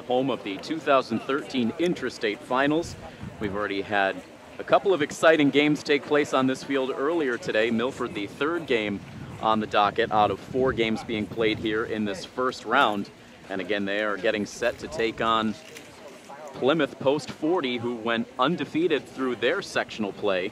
home of the 2013 Intra-State Finals. We've already had a couple of exciting games take place on this field earlier today. Milford, the third game on the docket out of 4 games being played here in this first round. And again, they are getting set to take on Plymouth Post 40, who went undefeated through their sectional play.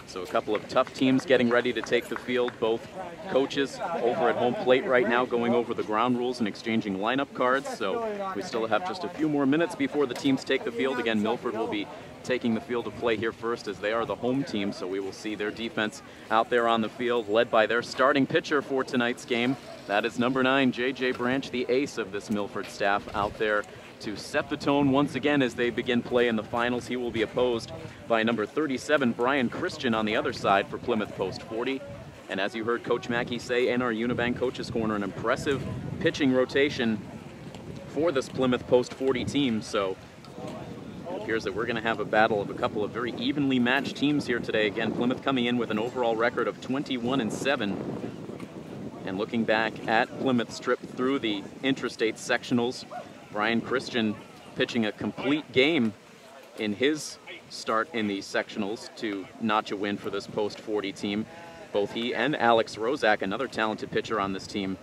So a couple of tough teams getting ready to take the field. Both coaches over at home plate right now going over the ground rules and exchanging lineup cards. So we still have just a few more minutes before the teams take the field. Again, Milford will be taking the field of play here first, as they are the home team. So we will see their defense out there on the field, led by their starting pitcher for tonight's game. That is number 9, J.J. Branch, the ace of this Milford staff, out there to set the tone once again as they begin play in the finals. He will be opposed by number 37, Brian Christian, on the other side for Plymouth Post 40. And as you heard Coach Mackey say in our Unibank Coaches Corner, an impressive pitching rotation for this Plymouth Post 40 team. So it appears that we're going to have a battle of a couple of very evenly matched teams here today. Again, Plymouth coming in with an overall record of 21-7. And looking back at Plymouth's trip through the Intrastate sectionals, Brian Christian pitching a complete game in his start in the sectionals to notch a win for this Post 40 team. Both he and Alex Rozak, another talented pitcher on this team,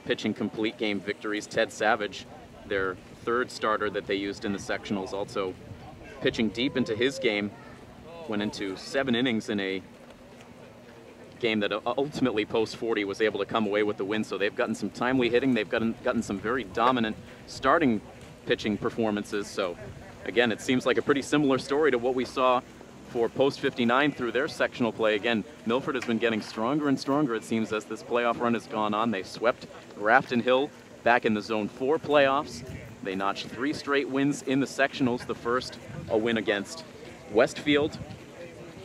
pitching complete game victories. Ted Savage, their third starter that they used in the sectionals, also pitching deep into his game. Went into 7 innings in a game that ultimately Post 40 was able to come away with the win. So they've gotten some timely hitting. They've gotten some very dominant starting pitching performances. So again, it seems like a pretty similar story to what we saw for Post 59 through their sectional play. Again, Milford has been getting stronger and stronger, it seems, as this playoff run has gone on. They swept Grafton Hill back in the Zone 4 playoffs. They notched 3 straight wins in the sectionals. The first, a win against Westfield,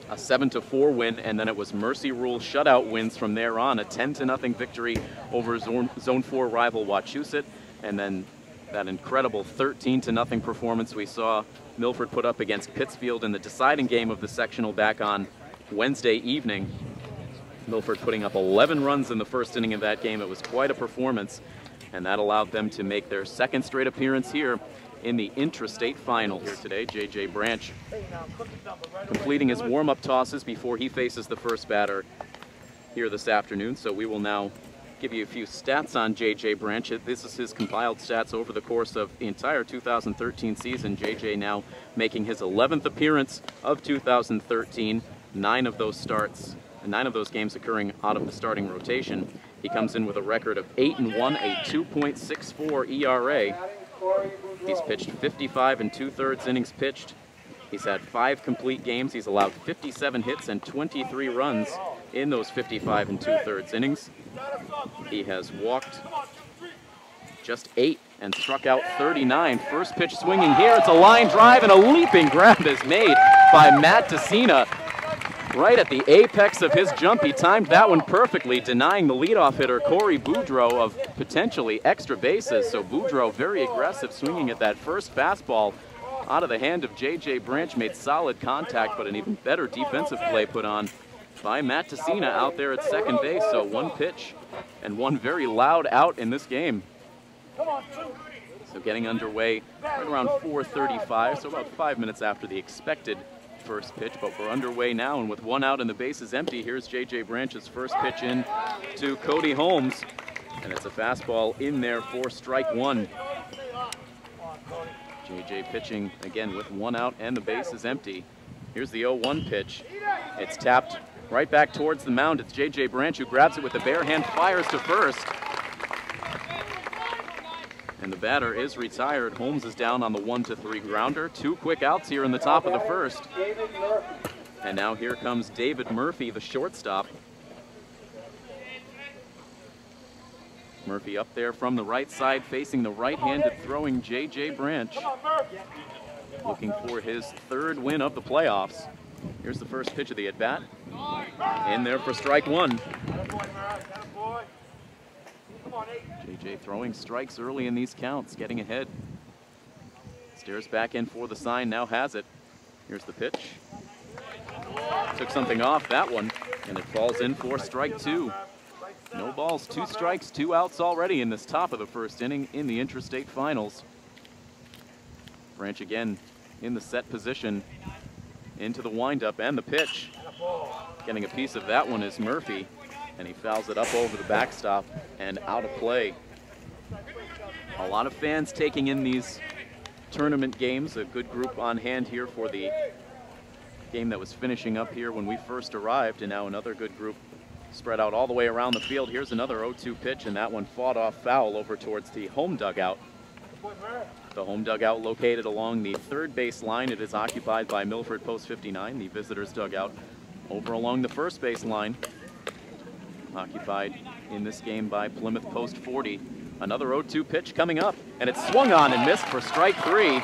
a 7-4 win, and then it was Mercy Rule shutout wins from there on, a 10-0 victory over Zone 4 rival Wachusett, and then that incredible 13-0 performance we saw Milford put up against Pittsfield in the deciding game of the sectional back on Wednesday evening. Milford putting up 11 runs in the first inning of that game. It was quite a performance, and that allowed them to make their second straight appearance here in the Intrastate Finals. Here today, J.J. Branch completing his warm-up tosses before he faces the first batter here this afternoon. So we will now give you a few stats on J.J. Branch. This is his compiled stats over the course of the entire 2013 season. J.J. now making his 11th appearance of 2013. 9 of those games occurring out of the starting rotation. He comes in with a record of 8-1, a 2.64 ERA. He's pitched 55 2/3 innings pitched. He's had 5 complete games. He's allowed 57 hits and 23 runs in those 55 2/3 innings. He has walked just 8 and struck out 39. First pitch swinging here. It's a line drive, and a leaping grab is made by Matt Tessina. Right at the apex of his jump, he timed that one perfectly, denying the leadoff hitter, Corey Boudreau, of potentially extra bases. So Boudreau, very aggressive, swinging at that first fastball out of the hand of J.J. Branch, made solid contact, but an even better defensive play put on by Matt Tessina out there at second base. So 1 pitch and 1 very loud out in this game. So getting underway right around 4:35, so about 5 minutes after the expected first pitch, but we're underway now, and with 1 out and the bases empty, here's J.J. Branch's first pitch in to Cody Holmes, and it's a fastball in there for strike 1. J.J. pitching again with 1 out and the bases empty. Here's the 0-1 pitch. It's tapped right back towards the mound. It's J.J. Branch who grabs it with the bare hand, fires to first. And the batter is retired. Holmes is down on the 1-3 grounder. 2 quick outs here in the top of the first. And now here comes David Murphy, the shortstop. Murphy up there from the right side, facing the right-handed throwing J.J. Branch. Looking for his 3rd win of the playoffs. Here's the first pitch of the at-bat. In there for strike 1. J.J. throwing strikes early in these counts, getting ahead. Stares back in for the sign, now has it. Here's the pitch. Took something off that one, and it falls in for strike 2. No balls, 2 strikes, 2 outs already in this top of the first inning in the Intrastate Finals. Branch again in the set position into the windup and the pitch. Getting a piece of that one is Murphy, and he fouls it up over the backstop and out of play. A lot of fans taking in these tournament games, a good group on hand here for the game that was finishing up here when we first arrived, and now another good group spread out all the way around the field. Here's another 0-2 pitch, and that one fought off foul over towards the home dugout. The home dugout located along the third base line. It is occupied by Milford post 59. The visitors dugout over along the first base line, occupied in this game by Plymouth post 40. Another 0-2 pitch coming up, and it's swung on and missed for strike 3.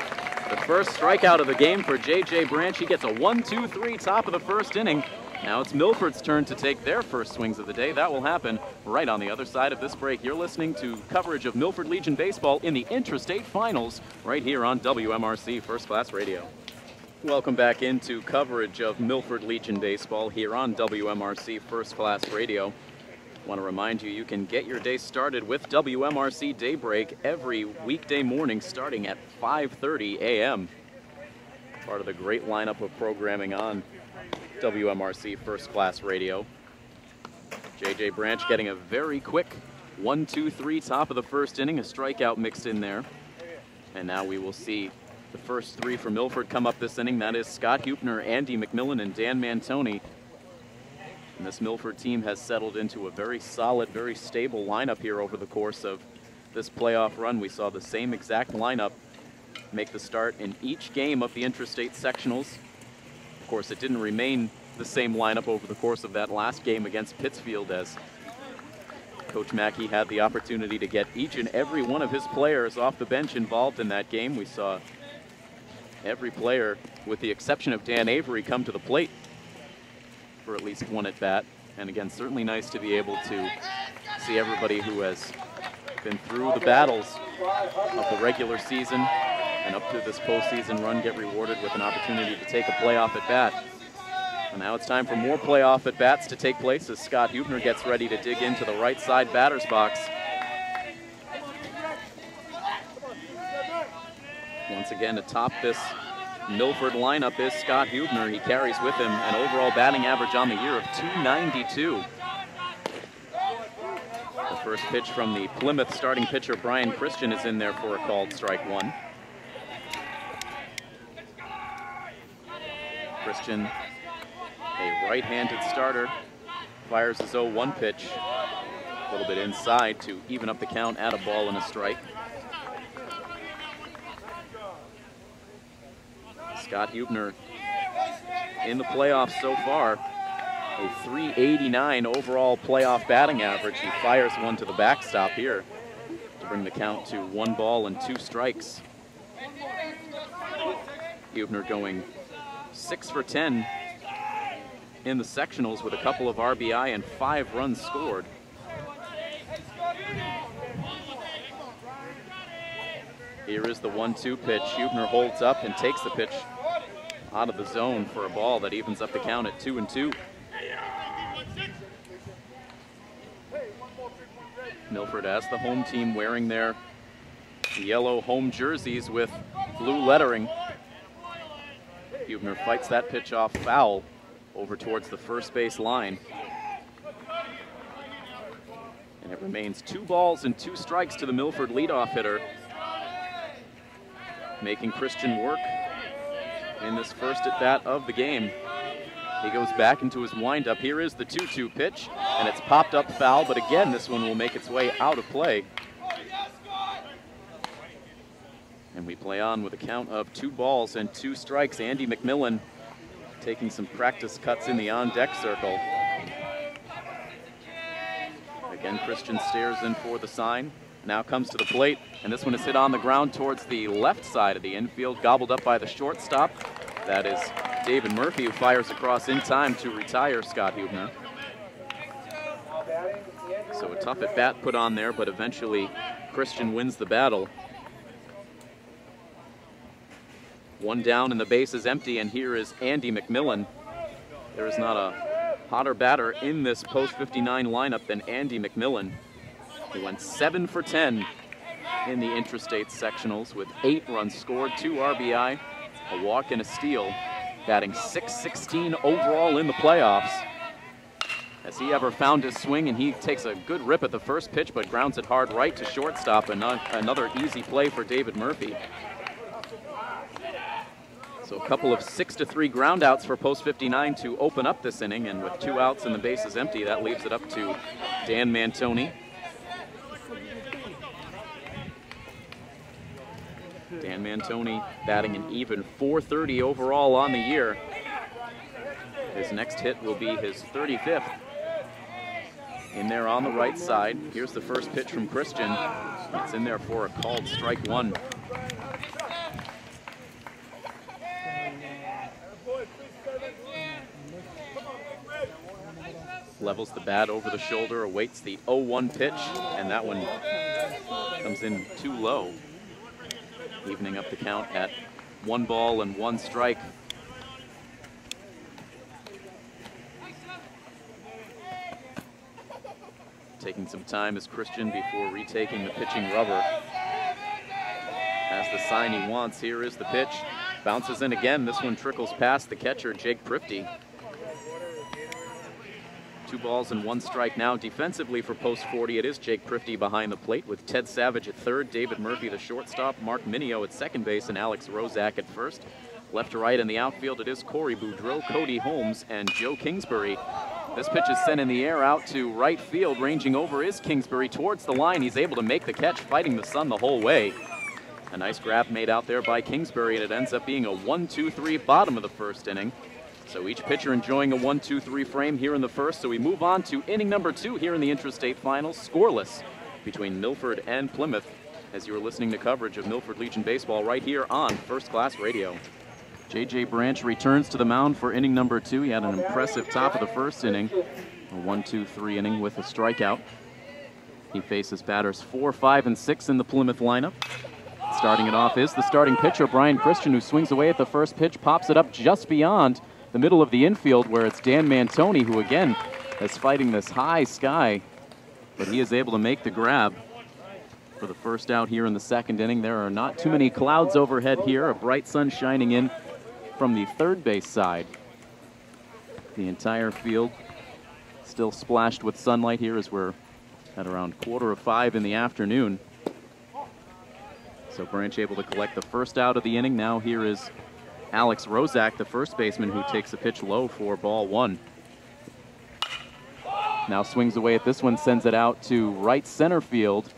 The first strikeout of the game for J.J. Branch. He gets a 1-2-3 top of the first inning. Now it's Milford's turn to take their first swings of the day. That will happen right on the other side of this break. You're listening to coverage of Milford Legion baseball in the Intra-State Finals right here on WMRC First Class Radio. Welcome back into coverage of Milford Legion baseball here on WMRC First Class Radio. I want to remind you, you can get your day started with WMRC Daybreak every weekday morning starting at 5:30 a.m. Part of the great lineup of programming on WMRC First Class Radio. J.J. Branch getting a very quick 1-2-3 top of the first inning, a strikeout mixed in there. And now we will see the first three for Milford come up this inning. That is Scott Hupner, Andy McMillan, and Dan Mantoni. And this Milford team has settled into a very solid, very stable lineup here over the course of this playoff run. We saw the same exact lineup make the start in each game of the Intrastate Sectionals. Of course, it didn't remain the same lineup over the course of that last game against Pittsfield, as Coach Mackey had the opportunity to get each and every one of his players off the bench involved in that game. We saw every player, with the exception of Dan Avery, come to the plate for at least one at bat. And again, certainly nice to be able to see everybody who has been through the battles of the regular season and up to this postseason run get rewarded with an opportunity to take a playoff at bat. And now it's time for more playoff at bats to take place as Scott Hupner gets ready to dig into the right side batter's box. Once again, atop this Milford lineup is Scott Hupner. He carries with him an overall batting average on the year of .292. The first pitch from the Plymouth starting pitcher Brian Christian is in there for a called strike one. Christian, a right-handed starter, fires his 0-1 pitch a little bit inside to even up the count at a ball and a strike. Scott Hupner in the playoffs so far, a .389 overall playoff batting average. He fires one to the backstop here to bring the count to 1 ball and 2 strikes. Hupner going 6 for 10 in the sectionals with a couple of RBI and 5 runs scored. Here is the 1-2 pitch. Hupner holds up and takes the pitch out of the zone for a ball that evens up the count at 2-2. Milford as the home team wearing their yellow home jerseys with blue lettering. Hupner fights that pitch off foul over towards the first base line. And it remains 2 balls and 2 strikes to the Milford leadoff hitter, making Christian work in this first at bat of the game. He goes back into his windup. Here is the 2-2 pitch, and it's popped up foul, but again, this one will make its way out of play. And we play on with a count of 2 balls and 2 strikes. Andy McMillan taking some practice cuts in the on-deck circle. Again, Christian stares in for the sign. Now comes to the plate, and this one is hit on the ground towards the left side of the infield, gobbled up by the shortstop. That is David Murphy, who fires across in time to retire Scott Hupner. So a tough at bat put on there, but eventually Christian wins the battle. 1 down and the base is empty, and here is Andy McMillan. There is not a hotter batter in this post-59 lineup than Andy McMillan. He went 7 for 10 in the Intrastate sectionals with 8 runs scored, 2 RBI, a walk and a steal, batting .616 overall in the playoffs. Has he ever found his swing, and he takes a good rip at the first pitch but grounds it hard right to shortstop, and another easy play for David Murphy. So a couple of 6-3 ground outs for post 59 to open up this inning, and with 2 outs and the bases empty, that leaves it up to Dan Mantoni. Dan Mantoni batting an even .430 overall on the year. His next hit will be his 35th. In there on the right side, here's the first pitch from Christian. It's in there for a called strike 1. Levels the bat over the shoulder, awaits the 0-1 pitch, and that one comes in too low, evening up the count at 1 ball and 1 strike. Taking some time is Christian before retaking the pitching rubber. Has the sign he wants. Here is the pitch. Bounces in again. This one trickles past the catcher, Jake Prifty. 2 balls and 1 strike now. Defensively for post 40, it is Jake Prifty behind the plate with Ted Savage at third, David Murphy the shortstop, Mark Mineo at second base, and Alex Rozak at first. Left to right in the outfield, it is Corey Boudreau, Cody Holmes, and Joe Kingsbury. This pitch is sent in the air out to right field. Ranging over is Kingsbury towards the line. He's able to make the catch, fighting the sun the whole way. A nice grab made out there by Kingsbury, and it ends up being a 1-2-3 bottom of the first inning. So each pitcher enjoying a 1-2-3 frame here in the first. So we move on to inning number 2 here in the Intrastate Finals, scoreless between Milford and Plymouth, as you are listening to coverage of Milford Legion Baseball right here on First Class Radio. J.J. Branch returns to the mound for inning number 2. He had an impressive top of the first inning, a 1-2-3 inning with a strikeout. He faces batters 4, 5, and 6 in the Plymouth lineup. Starting it off is the starting pitcher, Brian Christian, who swings away at the first pitch, pops it up just beyond the middle of the infield, where it's Dan Mantoni, who again is fighting this high sky, but he is able to make the grab for the first out here in the second inning. There are not too many clouds overhead here, a bright sun shining in from the third base side. The entire field still splashed with sunlight here as we're at around 4:45 in the afternoon. So Branch able to collect the first out of the inning. Now here is Alex Rozak, the first baseman, who takes a pitch low for ball 1. Now swings away at this one, sends it out to right center field.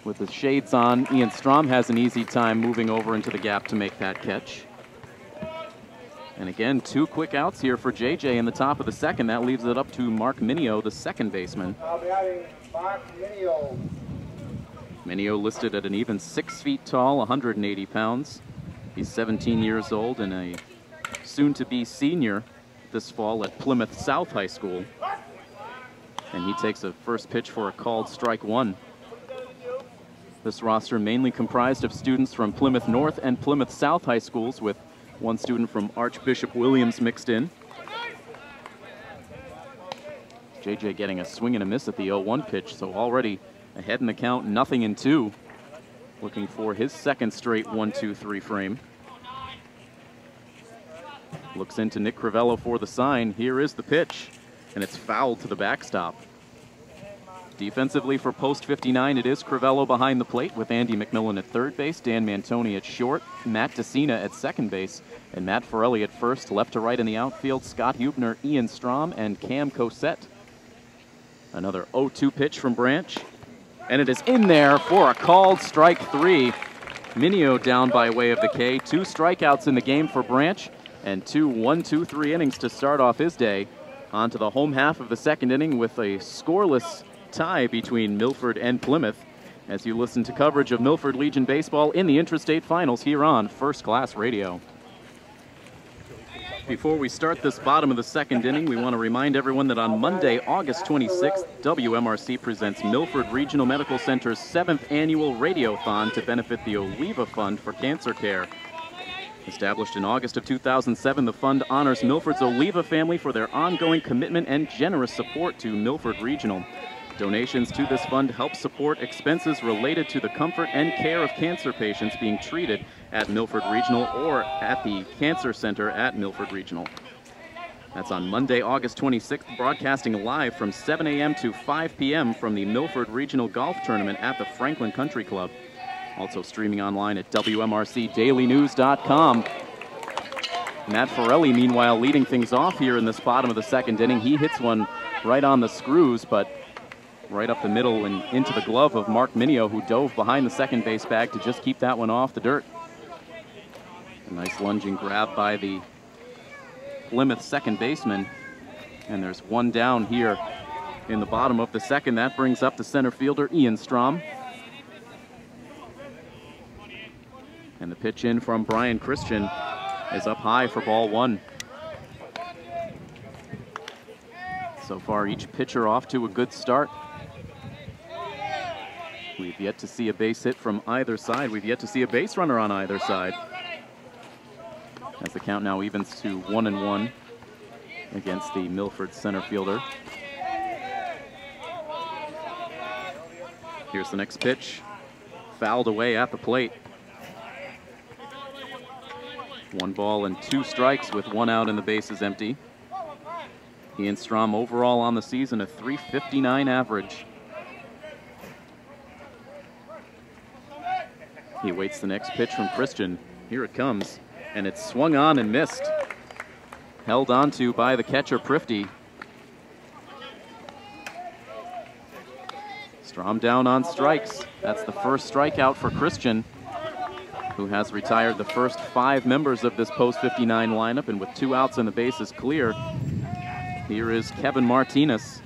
With the shades on, Ian Strom has an easy time moving over into the gap to make that catch. And again, 2 quick outs here for JJ in the top of the second. That leaves it up to Mark Mineo, the second baseman. I'll be having Mark Mineo. Mineo listed at an even 6 feet tall, 180 pounds. He's 17 years old and a soon-to-be senior this fall at Plymouth South High School. And he takes a first pitch for a called strike 1. This roster mainly comprised of students from Plymouth North and Plymouth South High Schools, with 1 student from Archbishop Williams mixed in. JJ getting a swing and a miss at the 0-1 pitch, so already ahead in the count, 0-2. Looking for his second straight 1-2-3 frame. Looks into Nick Crivello for the sign. Here is the pitch, and it's fouled to the backstop. Defensively for post 59, it is Crivello behind the plate with Andy McMillan at third base, Dan Mantoni at short, Matt DeCina at second base, and Matt Forelli at first. Left to right in the outfield, Scott Hubner, Ian Strom, and Cam Cosette. Another 0-2 pitch from Branch, and it is in there for a called strike 3. Mineo down by way of the K. 2 strikeouts in the game for Branch, and 2 1-2-3 innings to start off his day. On to the home half of the second inning with a scoreless tie between Milford and Plymouth, as you listen to coverage of Milford Legion Baseball in the Intrastate Finals here on First Class Radio. Before we start this bottom of the second inning, we want to remind everyone that on Monday, August 26th, WMRC presents Milford Regional Medical Center's 7th annual Radiothon to benefit the Oliva Fund for Cancer Care. Established in August of 2007, the fund honors Milford's Oliva family for their ongoing commitment and generous support to Milford Regional. Donations to this fund help support expenses related to the comfort and care of cancer patients being treated at Milford Regional or at the Cancer Center at Milford Regional. That's on Monday, August 26th, broadcasting live from 7 a.m. to 5 p.m. from the Milford Regional Golf Tournament at the Franklin Country Club. Also streaming online at WMRCDailyNews.com. Matt Forelli, meanwhile, leading things off here in this bottom of the second inning. He hits one right on the screws, but right up the middle and into the glove of Mark Minio, who dove behind the second base bag to just keep that one off the dirt. A nice lunging grab by the Plymouth second baseman, and there's one down here in the bottom of the second. That brings up the center fielder, Ian Strom. And the pitch in from Brian Christian is up high for ball one. So far, each pitcher off to a good start. We've yet to see a base hit from either side. We've yet to see a base runner on either side. As the count now evens to 1-1 against the Milford center fielder. Here's the next pitch. Fouled away at the plate. 1 ball and 2 strikes with 1 out and the bases empty. Ian Strom overall on the season, a .359 average. He waits the next pitch from Christian. Here it comes. And it's swung on and missed. Held onto by the catcher, Prifty. Strom down on strikes. That's the first strikeout for Christian, who has retired the first 5 members of this post-59 lineup, and with 2 outs and the bases clear, here is Kevin Martinez.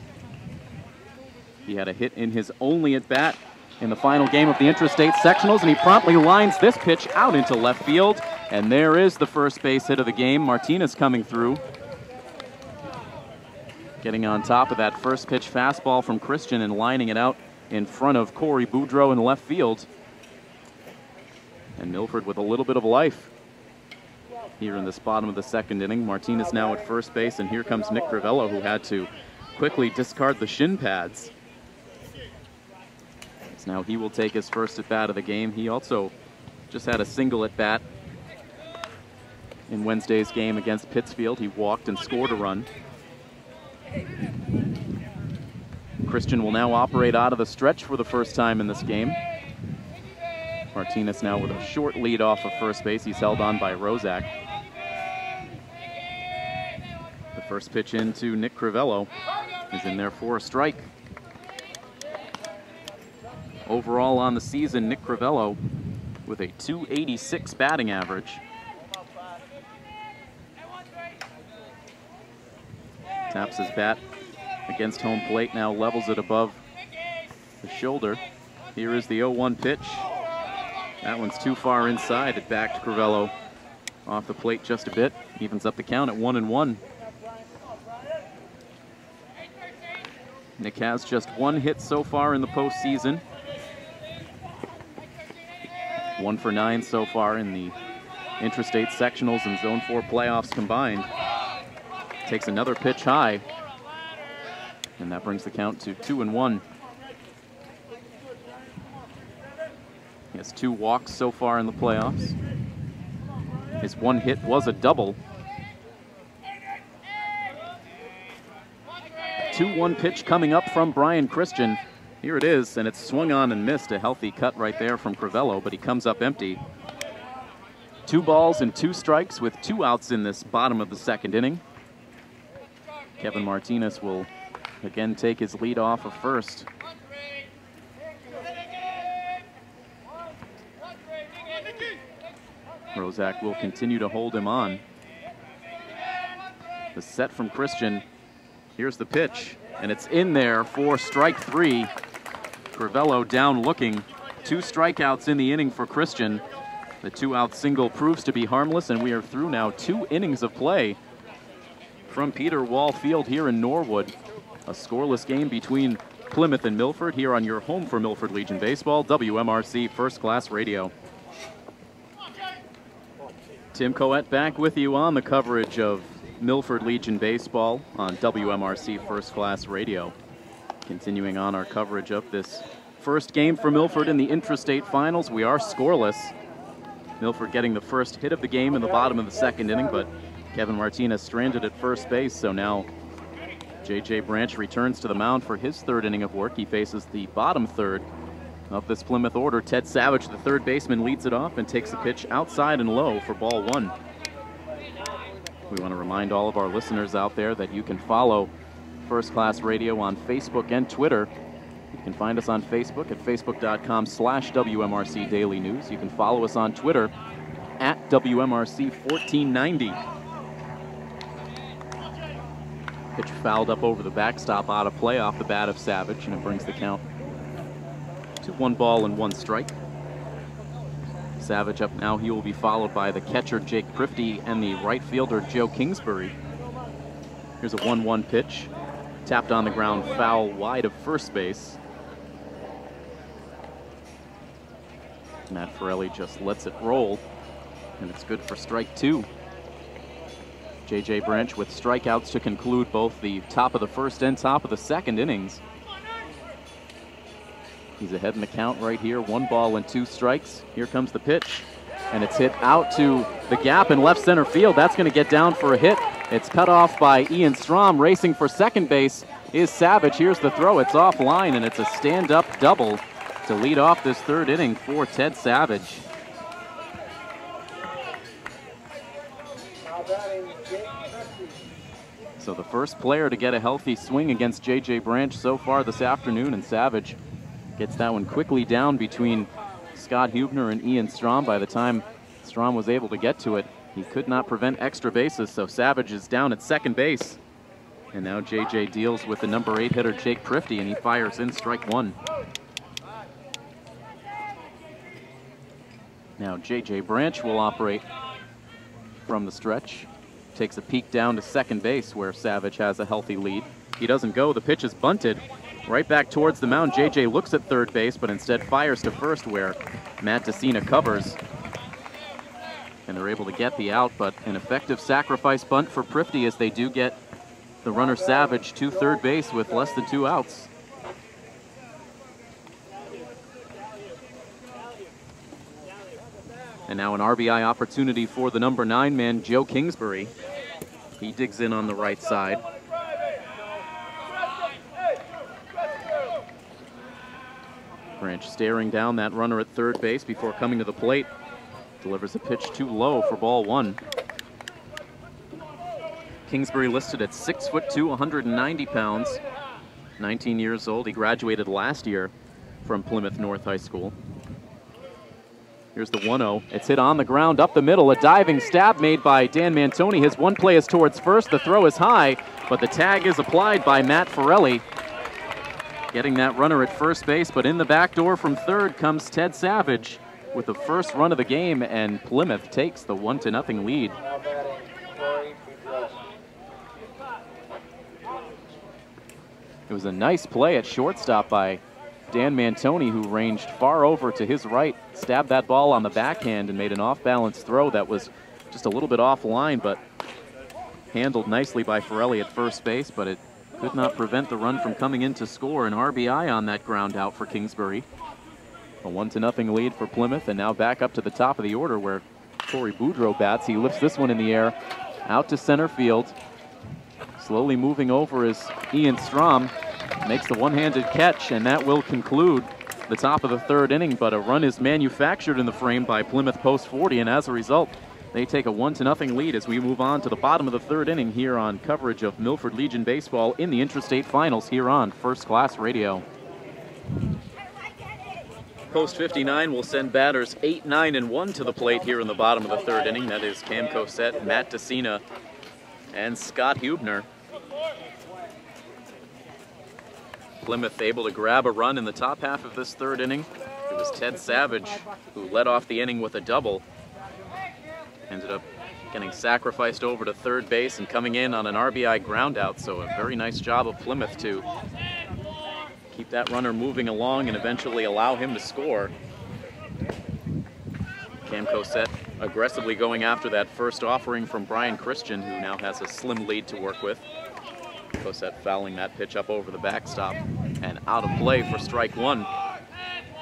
He had a hit in his only at-bat in the final game of the Intra-State Sectionals, and he promptly lines this pitch out into left field. And there is the first base hit of the game. Martinez coming through, getting on top of that first pitch fastball from Christian and lining it out in front of Corey Boudreau in left field. And Milford with a little bit of life here in this bottom of the second inning. Martinez now at first base, and here comes Nick Crivello, who had to quickly discard the shin pads. So now he will take his first at bat of the game. He also just had a single at bat in Wednesday's game against Pittsfield. He walked and scored a run. Christian will now operate out of the stretch for the first time in this game. Martinez now with a short lead off of first base. He's held on by Rozak. The first pitch into Nick Crivello is in there for a strike. Overall on the season, Nick Crivello with a .286 batting average. Taps his bat against home plate, now levels it above the shoulder. Here is the 0-1 pitch. That one's too far inside. It backed Crivello off the plate just a bit. Evens up the count at 1-1. Nick has just 1 hit so far in the postseason. 1 for 9 so far in the Intra-State Sectionals and Zone 4 playoffs combined. Takes another pitch high, and that brings the count to 2-1. He has 2 walks so far in the playoffs. His 1 hit was a double. 2-1 pitch coming up from Brian Christian. Here it is, and it's swung on and missed. A healthy cut right there from Crivello, but he comes up empty. 2 balls and 2 strikes with 2 outs in this bottom of the second inning. Kevin Martinez will again take his lead off of first. Rozak will continue to hold him on. The set from Christian. Here's the pitch, and it's in there for strike 3. Crivello down looking. 2 strikeouts in the inning for Christian. The 2-out single proves to be harmless, and we are through now 2 innings of play from Peter Wall Field here in Norwood. A scoreless game between Plymouth and Milford here on your home for Milford Legion Baseball, WMRC First Class Radio. Tim Coette back with you on the coverage of Milford Legion Baseball on WMRC First Class Radio. Continuing on our coverage of this first game for Milford in the Intra-State Finals, we are scoreless. Milford getting the first hit of the game in the bottom of the second inning, but Kevin Martinez stranded at first base, so now J.J. Branch returns to the mound for his third inning of work. He faces the bottom third of this Plymouth order. Ted Savage, the third baseman, leads it off and takes a pitch outside and low for ball one. We want to remind all of our listeners out there that you can follow First Class Radio on Facebook and Twitter. You can find us on Facebook at facebook.com/WMRC Daily News. You can follow us on Twitter at WMRC 1490. Pitch fouled up over the backstop, out of play off the bat of Savage, and it brings the count to 1 ball and 1 strike. Savage up now. He will be followed by the catcher Jake Prifty and the right fielder Joe Kingsbury. Here's a 1-1 pitch. Tapped on the ground, foul wide of first base. Matt Forelli just lets it roll, and it's good for strike 2. J.J. Branch with strikeouts to conclude both the top of the first and top of the second innings. He's ahead in the count right here, 1 ball and 2 strikes. Here comes the pitch, and it's hit out to the gap in left center field. That's going to get down for a hit. It's cut off by Ian Strom. Racing for second base is Savage. Here's the throw. It's offline, and it's a stand-up double to lead off this third inning for Ted Savage. So the first player to get a healthy swing against J.J. Branch so far this afternoon, and Savage gets that one quickly down between Scott Hubner and Ian Strom. By the time Strom was able to get to it, he could not prevent extra bases, so Savage is down at second base. And now J.J. deals with the number 8 hitter Jake Prifty, and he fires in strike 1. Now J.J. Branch will operate from the stretch. Takes a peek down to second base where Savage has a healthy lead. He doesn't go. The pitch is bunted right back towards the mound. J.J. looks at third base, but instead fires to first where Matt DeCina covers. And they're able to get the out, but an effective sacrifice bunt for Prifty as they do get the runner Savage to third base with less than 2 outs. And now an RBI opportunity for the number 9 man, Joe Kingsbury. He digs in on the right side. Branch staring down that runner at third base before coming to the plate. Delivers a pitch too low for ball 1. Kingsbury listed at 6'2", 190 pounds, 19 years old. He graduated last year from Plymouth North High School. Here's the 1-0. It's hit on the ground up the middle. A diving stab made by Dan Mantoni. His one play is towards first. The throw is high, but the tag is applied by Matt Forelli. Getting that runner at first base, but in the back door from third comes Ted Savage with the first run of the game, and Plymouth takes the 1-0 lead. It was a nice play at shortstop by Dan Mantoni, who ranged far over to his right, stabbed that ball on the backhand and made an off-balance throw that was just a little bit offline, but handled nicely by Forelli at first base, but it could not prevent the run from coming in to score. An RBI on that ground out for Kingsbury. A 1-0 lead for Plymouth, and now back up to the top of the order where Corey Boudreau bats. He lifts this one in the air, out to center field. Slowly moving over is Ian Strom. Makes the one-handed catch, and that will conclude the top of the third inning, but a run is manufactured in the frame by Plymouth post 40, and as a result, they take a 1-0 lead as we move on to the bottom of the third inning here on coverage of Milford Legion Baseball in the Intra-State Finals here on First Class Radio. Post 59 will send batters 8, 9, and 1 to the plate here in the bottom of the third inning. That is Cam Cosette, Matt DeCina, and Scott Hubner. Plymouth able to grab a run in the top half of this third inning. It was Ted Savage who led off the inning with a double. Ended up getting sacrificed over to third base and coming in on an RBI ground out, so a very nice job of Plymouth to keep that runner moving along and eventually allow him to score. Cam Cosette aggressively going after that first offering from Brian Christian, who now has a slim lead to work with. Cosette fouling that pitch up over the backstop. and out of play for strike one.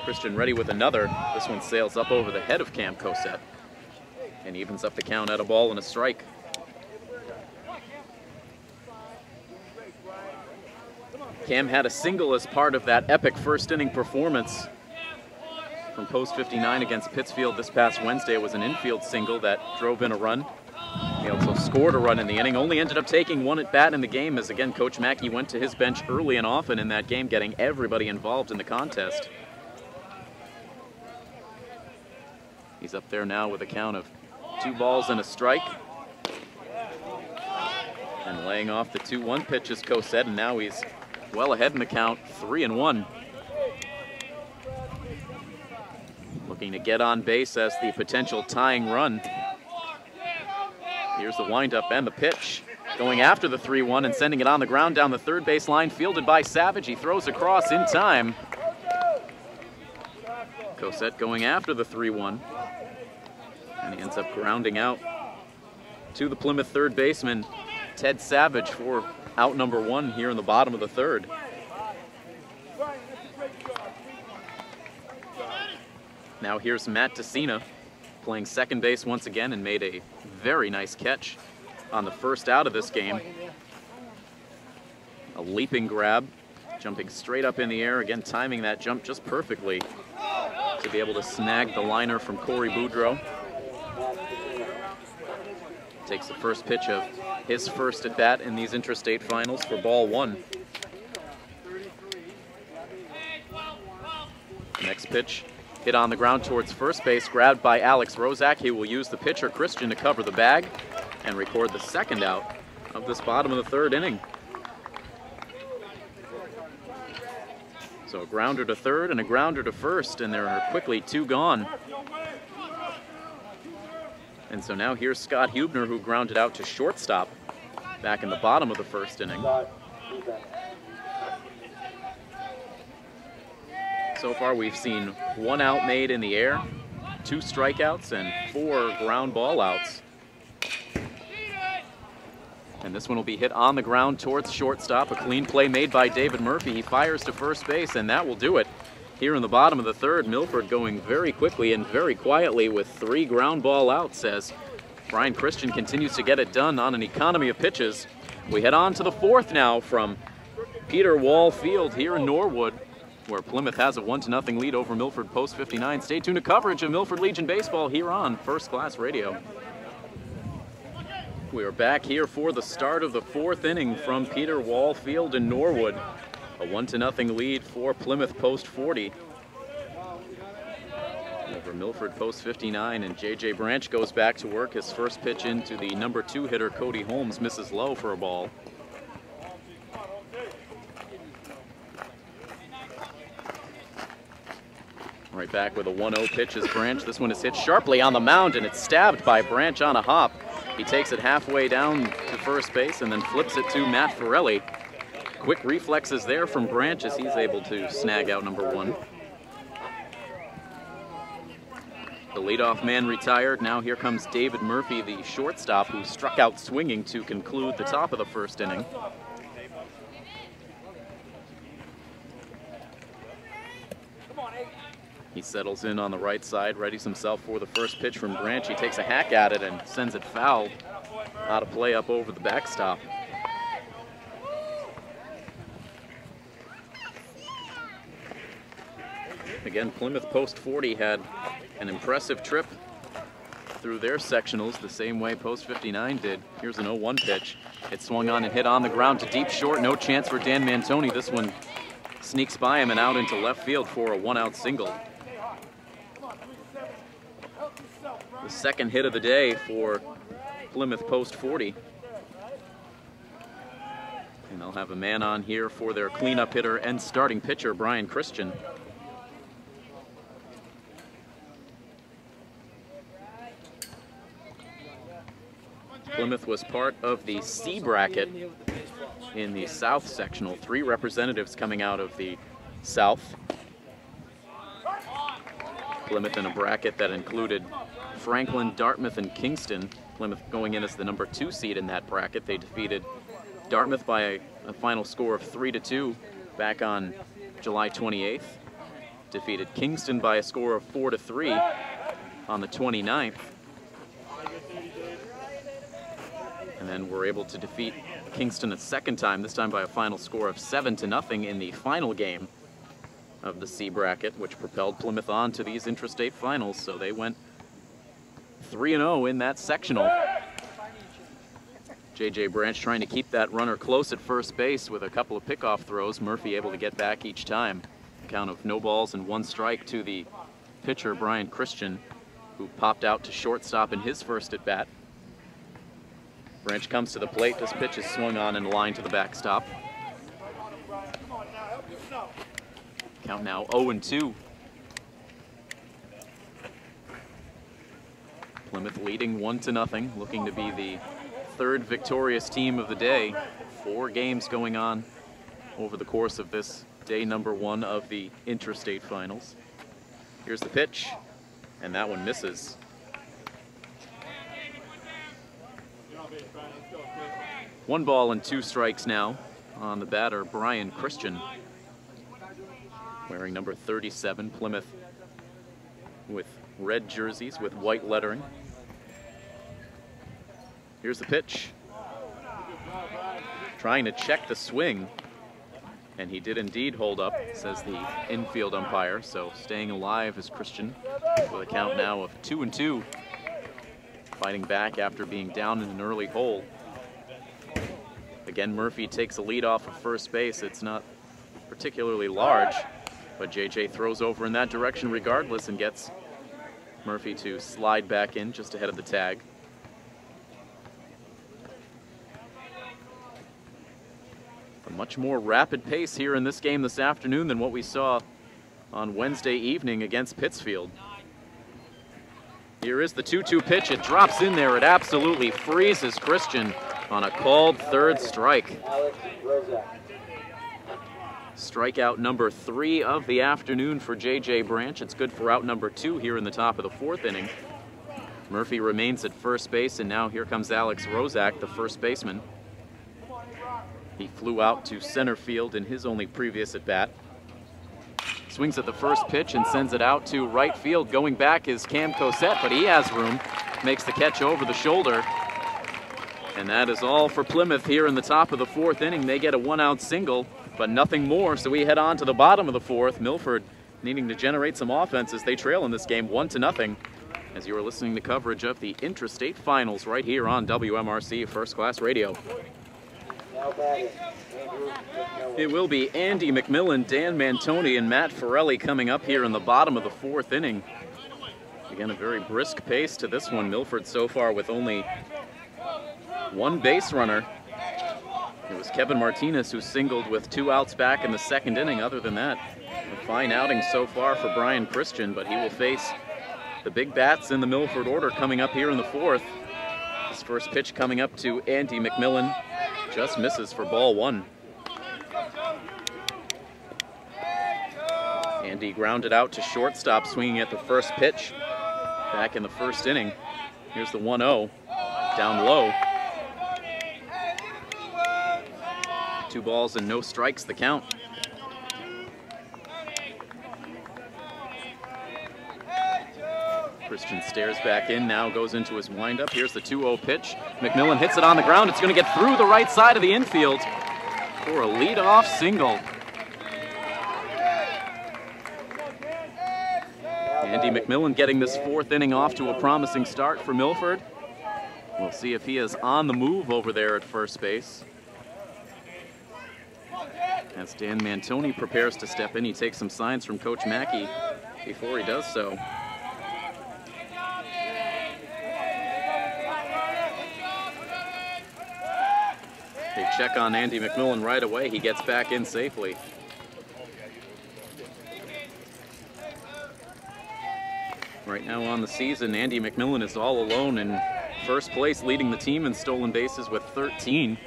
Christian ready with another. This one sails up over the head of Cam Cosette and evens up the count at a ball and a strike. Cam had a single as part of that epic first inning performance from post 59 against Pittsfield this past Wednesday. It was an infield single that drove in a run. He also scored a run in the inning, only ended up taking one at bat in the game as, again, Coach Mackey went to his bench early and often in that game, getting everybody involved in the contest. He's up there now with a count of 2 balls and a strike. And laying off the 2-1 pitch is Cosette, and now he's well ahead in the count, 3-1. Looking to get on base as the potential tying run. Here's the windup and the pitch. Going after the 3-1 and sending it on the ground down the third base line, fielded by Savage. He throws across in time. Cosette going after the 3-1. And he ends up grounding out to the Plymouth third baseman, Ted Savage, for out number 1 here in the bottom of the third. Now here's Matt Tessina playing second base once again and made a very nice catch on the first out of this game. A leaping grab, jumping straight up in the air, again timing that jump just perfectly to be able to snag the liner from Corey Boudreau. Takes the first pitch of his first at bat in these intrastate finals for ball 1. Next pitch hit on the ground towards first base, grabbed by Alex Rozak. He will use the pitcher Christian to cover the bag and record the second out of this bottom of the third inning. So a grounder to third and a grounder to first, and there are quickly 2 gone. And so now here's Scott Hubner, who grounded out to shortstop back in the bottom of the first inning. So far we've seen 1 out made in the air, 2 strikeouts, and 4 ground ball outs. And this one will be hit on the ground towards shortstop. A clean play made by David Murphy. He fires to first base, and that will do it. Here in the bottom of the third, Milford going very quickly and very quietly with 3 ground ball outs as Brian Christian continues to get it done on an economy of pitches. We head on to the 4th now from Peter Wall Field here in Norwood, where Plymouth has a 1-0 lead over Milford post 59. Stay tuned to coverage of Milford Legion baseball here on First Class Radio. We are back here for the start of the 4th inning from Peter Wall Field in Norwood. A 1-0 lead for Plymouth post 40 over Milford post 59, and J.J. Branch goes back to work. His first pitch into the number 2 hitter, Cody Holmes, misses low for a ball. Right back with a 1-0 pitch is Branch. This one is hit sharply on the mound, and it's stabbed by Branch on a hop. He takes it halfway down to first base and then flips it to Matt Forelli. Quick reflexes there from Branch as he's able to snag out number 1. The leadoff man retired. Now here comes David Murphy, the shortstop, who struck out swinging to conclude the top of the first inning. He settles in on the right side, readies himself for the first pitch from Branch. He takes a hack at it and sends it foul out of play up over the backstop. Again, Plymouth post 40 had an impressive trip through their sectionals the same way post 59 did. Here's an 0-1 pitch. It swung on and hit on the ground to deep short. No chance for Dan Mantoni. This one sneaks by him and out into left field for a 1-out single. The second hit of the day for Plymouth post 40. And they'll have a man on here for their cleanup hitter and starting pitcher, Brian Christian. Plymouth was part of the C bracket in the South sectional. 3 representatives coming out of the South. Plymouth in a bracket that included Franklin, Dartmouth, and Kingston. Plymouth going in as the number 2 seed in that bracket. They defeated Dartmouth by a final score of 3-2 back on July 28th. Defeated Kingston by a score of 4-3 on the 29th. And then we're able to defeat Kingston a second time, this time by a final score of 7-0 in the final game of the C bracket, which propelled Plymouth on to these intrastate finals. So they went 3-0 in that sectional. J.J. Branch trying to keep that runner close at first base with a couple of pickoff throws. Murphy able to get back each time. Count of no balls and 1 strike to the pitcher, Brian Christian, who popped out to shortstop in his first at bat. Branch comes to the plate. This pitch is swung on and lined to the backstop. Count now 0-2. Plymouth leading 1-0, looking to be the 3rd victorious team of the day. 4 games going on over the course of this day number 1 of the intrastate finals. Here's the pitch, and that one misses. One ball and 2 strikes now on the batter, Brian Christian, wearing number 37, Plymouth with red jerseys with white lettering. Here's the pitch. Trying to check the swing, and he did indeed hold up, says the infield umpire. So staying alive is Christian with a count now of 2-2. Fighting back after being down in an early hole. Again, Murphy takes a lead off of first base. It's not particularly large, but JJ throws over in that direction regardless and gets Murphy to slide back in just ahead of the tag. A much more rapid pace here in this game this afternoon than what we saw on Wednesday evening against Pittsfield. Here is the 2-2 pitch. It drops in there. It absolutely freezes Christian on a called 3rd strike. Strikeout number 3 of the afternoon for J.J. Branch. It's good for out number 2 here in the top of the 4th inning. Murphy remains at first base, and now here comes Alex Rozak, the first baseman. He flew out to center field in his only previous at-bat. Swings at the first pitch and sends it out to right field. Going back is Cam Cosette, but he has room. Makes the catch over the shoulder. And that is all for Plymouth here in the top of the 4th inning. They get a 1-out single, but nothing more. So we head on to the bottom of the 4th. Milford needing to generate some offense as they trail in this game 1-0. As you are listening to coverage of the intrastate finals right here on WMRC First Class Radio. It will be Andy McMillan, Dan Mantoni, and Matt Forelli coming up here in the bottom of the 4th inning. Again, a very brisk pace to this one. Milford so far with only 1 base runner. It was Kevin Martinez who singled with 2 outs back in the 2nd inning. Other than that, a fine outing so far for Brian Christian, but he will face the big bats in the Milford order coming up here in the 4th. His first pitch coming up to Andy McMillan. Just misses for ball 1. Andy grounded out to shortstop, swinging at the first pitch back in the 1st inning. Here's the 1-0, down low. 2 balls and no strikes, the count. Christian stares back in, now goes into his windup. Here's the 2-0 pitch. McMillan hits it on the ground. It's going to get through the right side of the infield for a leadoff single. Andy McMillan getting this 4th inning off to a promising start for Milford. We'll see if he is on the move over there at first base. As Dan Mantoni prepares to step in, he takes some signs from Coach Mackey before he does so. They check on Andy McMillan right away. He gets back in safely. Right now on the season, Andy McMillan is all alone in first place, leading the team in stolen bases with 13.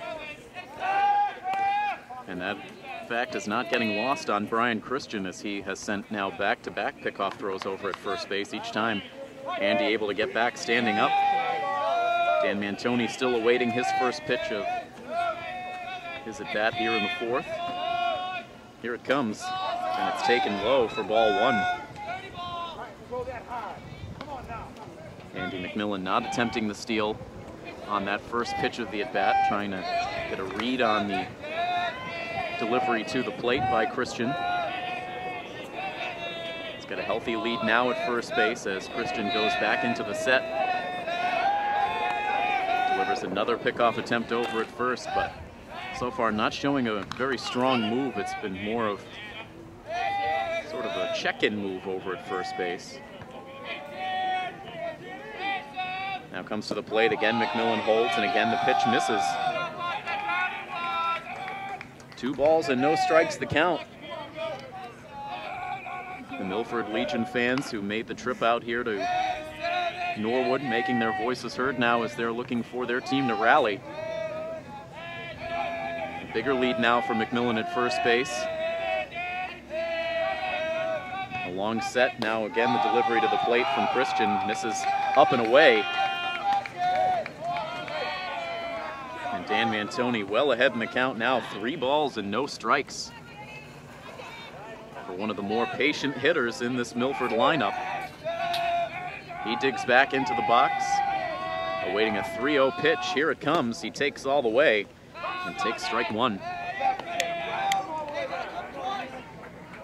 And that fact is not getting lost on Brian Christian, as he has sent now back-to-back pickoff throws over at first base each time. Andy able to get back standing up. Dan Mantoni still awaiting his first pitch of his at-bat here in the 4th. Here it comes, and it's taken low for ball one. Andy McMillan not attempting the steal on that first pitch of the at-bat, trying to get a read on the delivery to the plate by Christian. He's got a healthy lead now at first base as Christian goes back into the set. Delivers another pickoff attempt over at first, but so far not showing a very strong move. It's been more of sort of a check-in move over at first base. Now comes to the plate again, McMillan holds, and again the pitch misses. 2 balls and no strikes the count. The Milford Legion fans who made the trip out here to Norwood making their voices heard now as they're looking for their team to rally. A bigger lead now for McMillan at first base. A long set, now again the delivery to the plate from Christian, misses up and away. And Dan Mantoni well ahead in the count now, 3 balls and no strikes for one of the more patient hitters in this Milford lineup. He digs back into the box, awaiting a 3-0 pitch. Here it comes. He takes all the way and takes strike 1.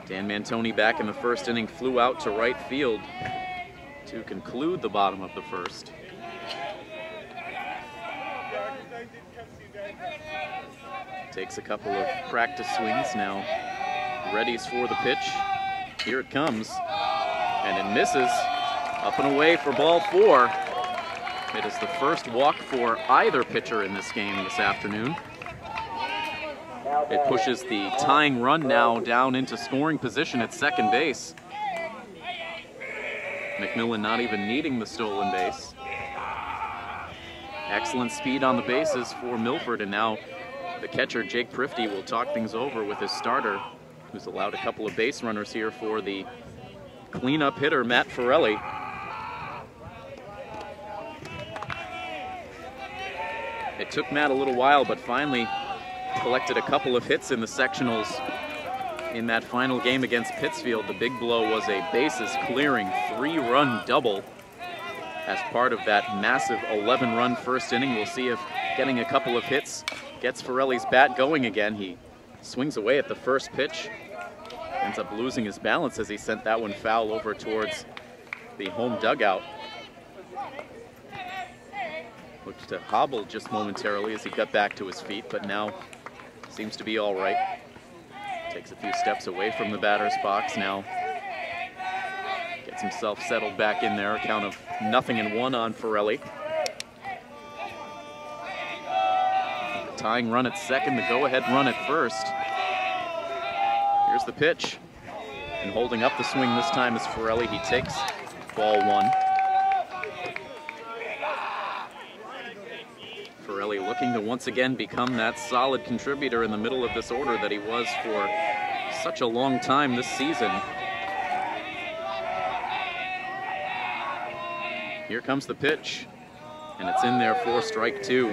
Dan Mantoni back in the first inning flew out to right field to conclude the bottom of the first. Takes a couple of practice swings now. Readies for the pitch. Here it comes. And it misses. Up and away for ball 4. It is the first walk for either pitcher in this game this afternoon. It pushes the tying run now down into scoring position at second base. McMillan not even needing the stolen base. Excellent speed on the bases for Milford, and now the catcher, Jake Prifty, will talk things over with his starter, who's allowed a couple of base runners here for the cleanup hitter, Matt Forelli. It took Matt a little while, but finally collected a couple of hits in the sectionals in that final game against Pittsfield. The big blow was a bases-clearing 3-run double as part of that massive 11-run first inning. We'll see if getting a couple of hits gets Forelli's bat going again. He swings away at the first pitch, ends up losing his balance as he sent that one foul over towards the home dugout. Looked to hobble just momentarily as he got back to his feet, but now seems to be all right. Takes a few steps away from the batter's box now. Gets himself settled back in there. A count of 0-1 on Forelli. The tying run at second, the go-ahead run at first. Here's the pitch. And holding up the swing this time is Forelli. He takes ball 1. Forelli looking to once again become that solid contributor in the middle of this order that he was for such a long time this season. Here comes the pitch, and it's in there for strike 2.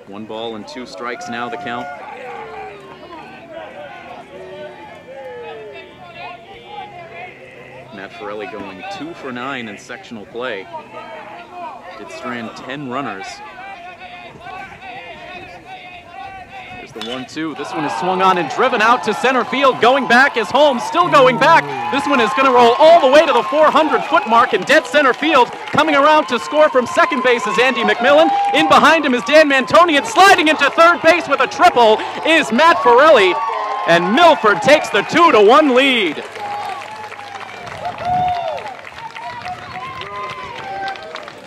1 ball and 2 strikes now the count. Matt Forelli going 2 for 9 in sectional play. Did strand 10 runners. There's the 1-2. This one is swung on and driven out to center field. Going back is Holmes, still going back. This one is going to roll all the way to the 400-foot mark in dead center field. Coming around to score from second base is Andy McMillan. In behind him is Dan Mantoni, and sliding into third base with a triple is Matt Forelli. And Milford takes the 2-1 lead.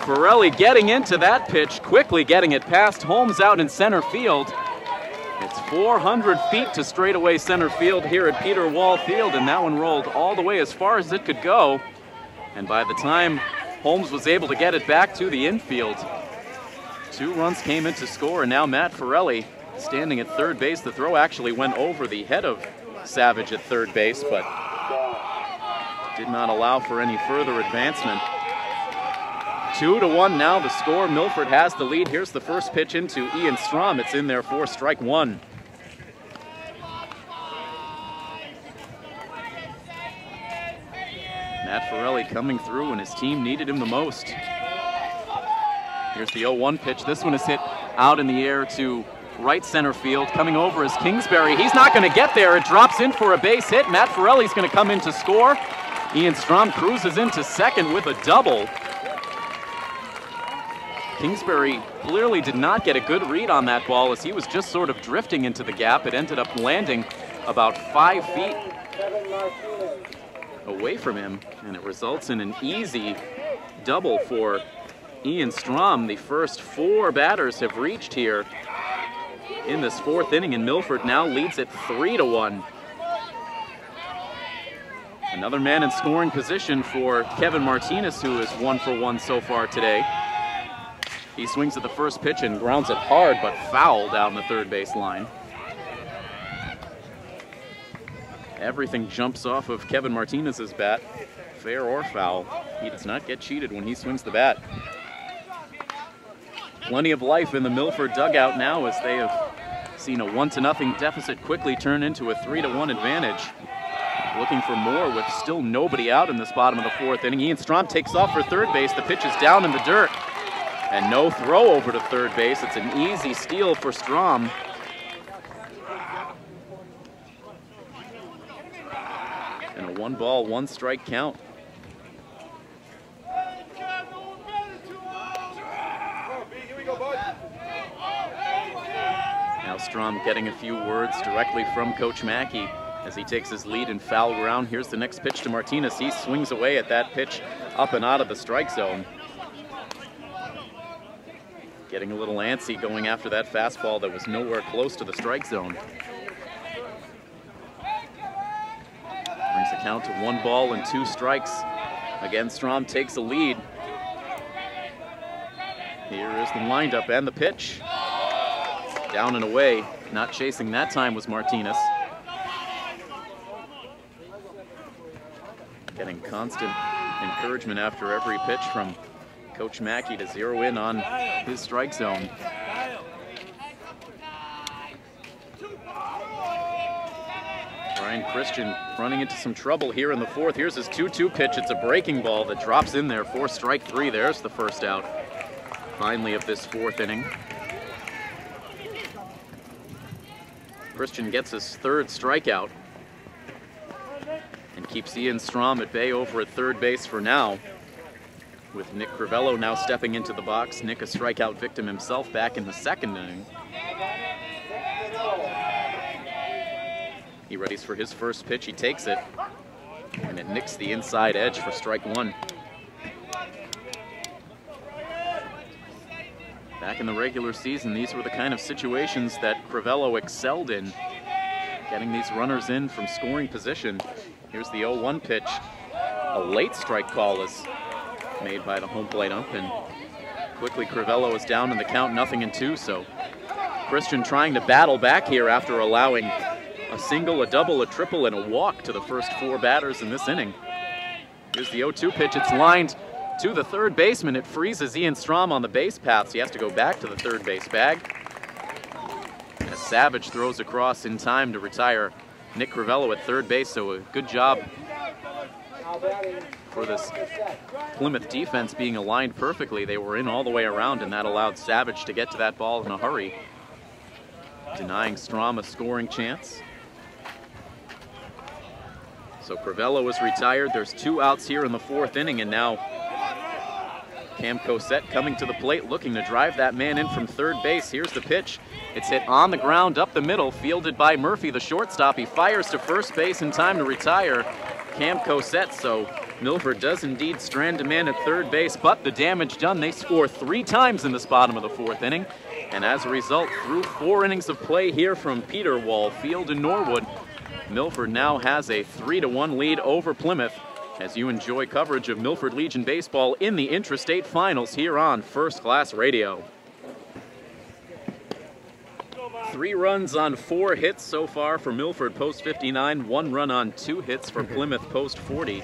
Forelli getting into that pitch, quickly getting it past Holmes out in center field. It's 400 feet to straightaway center field here at Peter Wall Field, and that one rolled all the way as far as it could go. And by the time Holmes was able to get it back to the infield, 2 runs came in to score, and now Matt Forelli standing at third base. The throw actually went over the head of Savage at third base, but did not allow for any further advancement. 2-1 now the score. Milford has the lead. Here's the first pitch into Ian Strom. It's in there for strike 1. Matt Forelli coming through when his team needed him the most. Here's the 0-1 pitch. This one is hit out in the air to right center field. Coming over is Kingsbury. He's not going to get there. It drops in for a base hit. Matt Forelli's going to come in to score. Ian Strom cruises into second with a double. Kingsbury clearly did not get a good read on that ball as he was just sort of drifting into the gap. It ended up landing about 5 feet away from him, and it results in an easy double for Ian Strom. The first 4 batters have reached here in this 4th inning, and Milford now leads it 3-1. Another man in scoring position for Kevin Martinez, who is 1 for 1 so far today. He swings at the first pitch and grounds it hard, but foul down the third base line. Everything jumps off of Kevin Martinez's bat, fair or foul. He does not get cheated when he swings the bat. Plenty of life in the Milford dugout now as they have seen a 1-0 deficit quickly turn into a 3-1 advantage. Looking for more with still nobody out in this bottom of the 4th inning. Ian Strom takes off for third base. The pitch is down in the dirt. And no throw over to third base. It's an easy steal for Strom. And a 1-ball, 1-strike count. Now Strom getting a few words directly from Coach Mackey as he takes his lead in foul ground. Here's the next pitch to Martinez. He swings away at that pitch up and out of the strike zone. Getting a little antsy going after that fastball that was nowhere close to the strike zone. Brings the count to 1 ball and 2 strikes. Again, Strom takes a lead. Here is the windup and the pitch. Down and away. Not chasing that time was Martinez. Getting constant encouragement after every pitch from Coach Mackey to zero in on his strike zone. Brian Christian running into some trouble here in the 4th. Here's his 2-2 pitch. It's a breaking ball that drops in there for strike 3. There's the first out, finally, of this 4th inning. Christian gets his 3rd strikeout and keeps Ian Strom at bay over at third base for now. With Nick Crivello now stepping into the box. Nick, a strikeout victim himself, back in the 2nd inning. He readies for his first pitch. He takes it, and it nicks the inside edge for strike 1. Back in the regular season, these were the kind of situations that Crivello excelled in, getting these runners in from scoring position. Here's the 0-1 pitch. A late strike call is made by the home plate ump, and quickly Crivello is down in the count, 0-2. So Christian trying to battle back here after allowing a single, a double, a triple, and a walk to the first 4 batters in this inning. Here's the 0-2 pitch. It's lined to the third baseman. It freezes Ian Strom on the base path, so he has to go back to the third base bag. As Savage throws across in time to retire Nick Crivello at third base, so a good job for this Plymouth defense being aligned perfectly. They were in all the way around, and that allowed Savage to get to that ball in a hurry, denying Strom a scoring chance. So Crivello is retired. There's 2 outs here in the 4th inning, and now Cam Cosette coming to the plate, looking to drive that man in from third base. Here's the pitch. It's hit on the ground up the middle, fielded by Murphy, the shortstop. He fires to first base in time to retire Cam Cosette. So Milford does indeed strand a man at third base, but the damage done. They score 3 times in this bottom of the 4th inning, and as a result, through 4 innings of play here from Peter Wall Field in Norwood, Milford now has a 3-1 lead over Plymouth as you enjoy coverage of Milford Legion baseball in the Intra-State Finals here on First Class Radio. 3 runs on 4 hits so far for Milford post 59, 1 run on 2 hits for Plymouth post 40.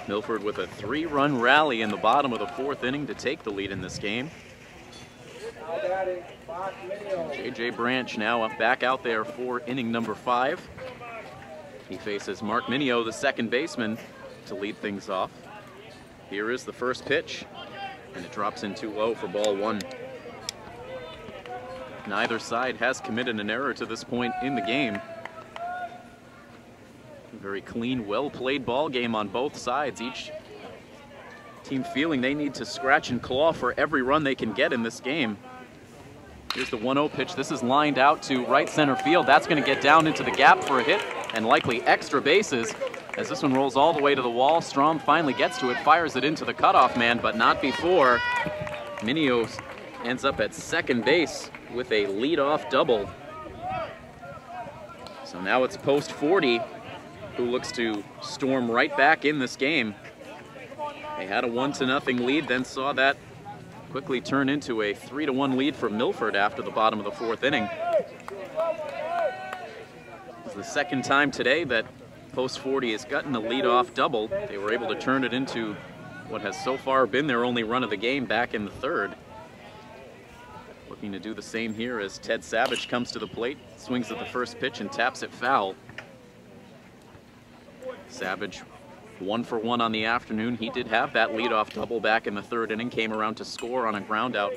Milford with a 3-run rally in the bottom of the 4th inning to take the lead in this game. J.J. Branch now back out there for inning number 5. He faces Mark Minio, the second baseman, to lead things off. Here is the first pitch, and it drops in too low for ball one. Neither side has committed an error to this point in the game. A very clean, well-played ball game on both sides. Each team feeling they need to scratch and claw for every run they can get in this game. Here's the 1-0 pitch. This is lined out to right center field. That's going to get down into the gap for a hit and likely extra bases. As this one rolls all the way to the wall, Strom finally gets to it, fires it into the cutoff man, but not before. Minio ends up at second base with a leadoff double. So now it's post 40 who looks to storm right back in this game. They had a 1-0 lead, then saw that quickly turn into a 3-1 lead for Milford after the bottom of the fourth inning. It's the second time today that post 40 has gotten a leadoff double. They were able to turn it into what has so far been their only run of the game back in the third. Looking to do the same here as Ted Savage comes to the plate, swings at the first pitch and taps it foul. Savage 1 for 1 on the afternoon. He did have that leadoff double back in the third inning, came around to score on a ground out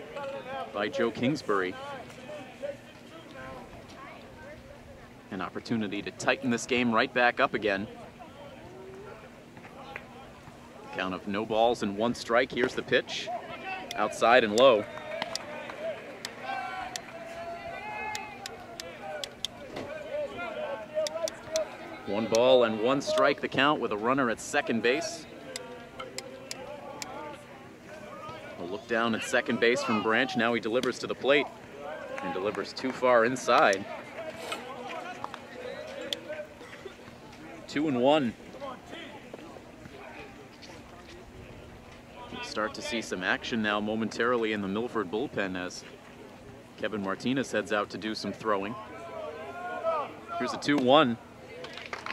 by Joe Kingsbury. An opportunity to tighten this game right back up again. Count of no balls and 1 strike. Here's the pitch, outside and low. One ball and 1 strike the count with a runner at second base. A look down at second base from Branch. Now he delivers to the plate and delivers too far inside. 2-1. We'll start to see some action now momentarily in the Milford bullpen as Kevin Martinez heads out to do some throwing. Here's a 2-1.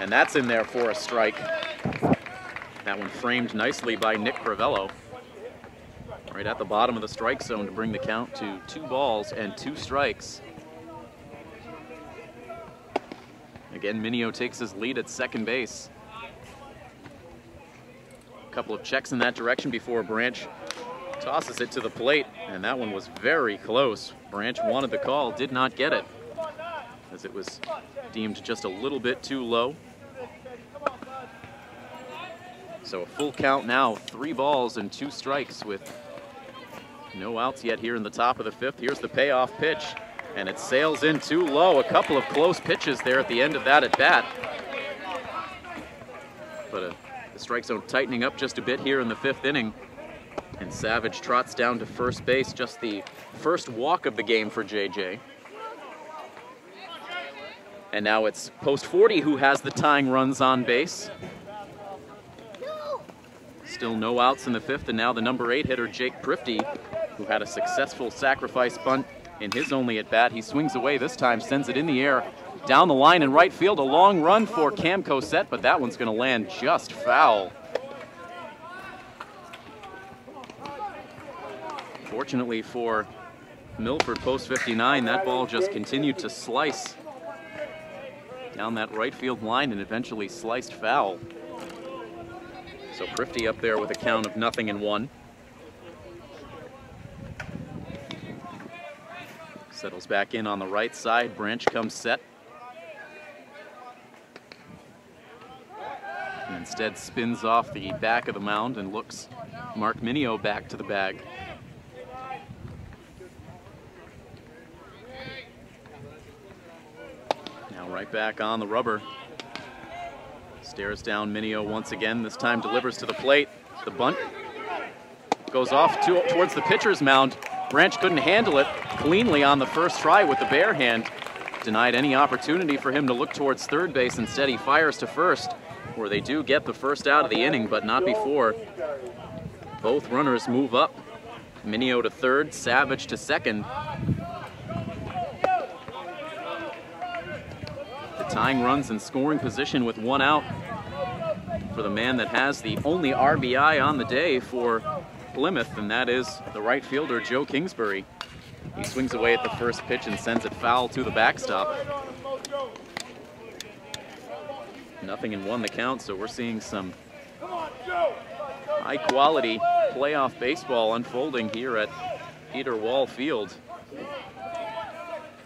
And that's in there for a strike. That one framed nicely by Nick Crivello. Right at the bottom of the strike zone to bring the count to 2 balls and 2 strikes. Again, Minio takes his lead at second base. A couple of checks in that direction before Branch tosses it to the plate, and that one was very close. Branch wanted the call, did not get it, as it was deemed just a little bit too low. So a full count now, 3 balls and 2 strikes with no outs yet here in the top of the 5th. Here's the payoff pitch, and it sails in too low. A couple of close pitches there at the end of that at bat. But the strike zone tightening up just a bit here in the 5th inning. And Savage trots down to first base, just the first walk of the game for JJ. And now it's post 40 who has the tying runs on base. Still no outs in the 5th, and now the number 8 hitter, Jake Prifty, who had a successful sacrifice bunt in his only at-bat. He swings away this time, sends it in the air, down the line in right field. A long run for Cam Cosette, but that one's going to land just foul. Fortunately for Milford, post 59, that ball just continued to slice down that right field line and eventually sliced foul. So Prifty up there with a count of 0-1. Settles back in on the right side. Branch comes set. And instead spins off the back of the mound and looks Mark Minio back to the bag. Now right back on the rubber. Stares down Minio once again, this time delivers to the plate. The bunt goes off towards the pitcher's mound. Branch couldn't handle it cleanly on the first try with the bare hand. Denied any opportunity for him to look towards third base. Instead, he fires to first, where they do get the first out of the inning, but not before both runners move up. Minio to third, Savage to second. The tying runs in scoring position with 1 out for the man that has the only RBI on the day for Plymouth, and that is the right fielder, Joe Kingsbury. He swings away at the first pitch and sends it foul to the backstop. 0-1 the count, so we're seeing some high-quality playoff baseball unfolding here at Peter Wall Field.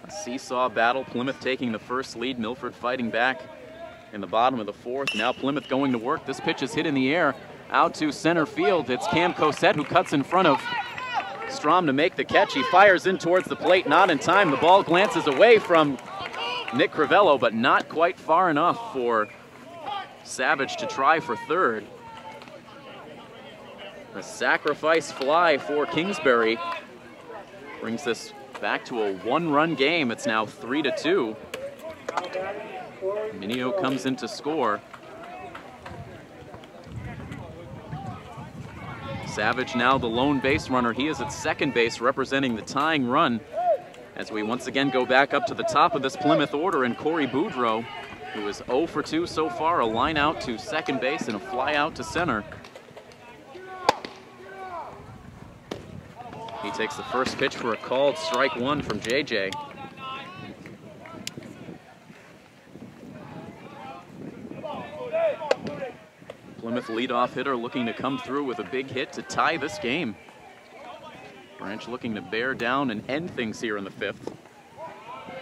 A seesaw battle, Plymouth taking the first lead, Milford fighting back in the bottom of the fourth. Now Plymouth going to work. This pitch is hit in the air out to center field. It's Cam Cosette who cuts in front of Strom to make the catch. He fires in towards the plate, not in time. The ball glances away from Nick Crivello, but not quite far enough for Savage to try for third. A sacrifice fly for Kingsbury brings this back to a one-run game. It's now 3-2. Minio comes in to score. Savage now the lone base runner. He is at second base representing the tying run as we once again go back up to the top of this Plymouth order, and Corey Boudreau, who is 0 for 2 so far, a line out to second base and a fly out to center. He takes the first pitch for a called strike one from JJ. Plymouth leadoff hitter looking to come through with a big hit to tie this game. Branch looking to bear down and end things here in the fifth.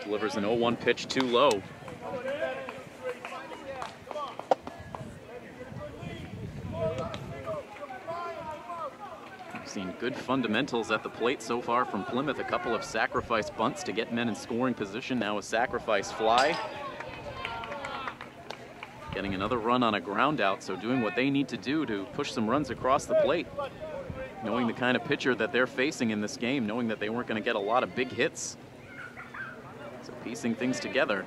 Delivers an 0-1 pitch too low. We've seen good fundamentals at the plate so far from Plymouth. A couple of sacrifice bunts to get men in scoring position. Now a sacrifice fly. Getting another run on a ground out, so doing what they need to do to push some runs across the plate. Knowing the kind of pitcher that they're facing in this game, knowing that they weren't going to get a lot of big hits. So piecing things together.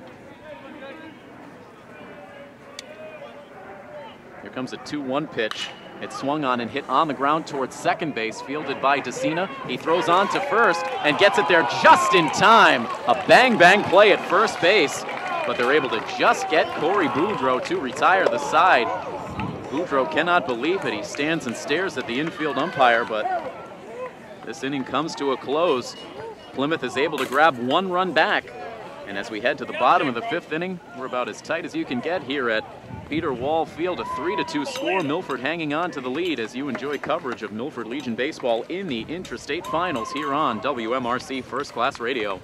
Here comes a 2-1 pitch. It's swung on and hit on the ground towards second base, fielded by DeCina. He throws on to first and gets it there just in time. A bang-bang play at first base, but they're able to just get Corey Boudreau to retire the side. Boudreau cannot believe it. He stands and stares at the infield umpire, but this inning comes to a close. Plymouth is able to grab one run back. And as we head to the bottom of the fifth inning, we're about as tight as you can get here at Peter Wall Field. A 3-2 score, Milford hanging on to the lead as you enjoy coverage of Milford Legion baseball in the Intra-State Finals here on WMRC First Class Radio.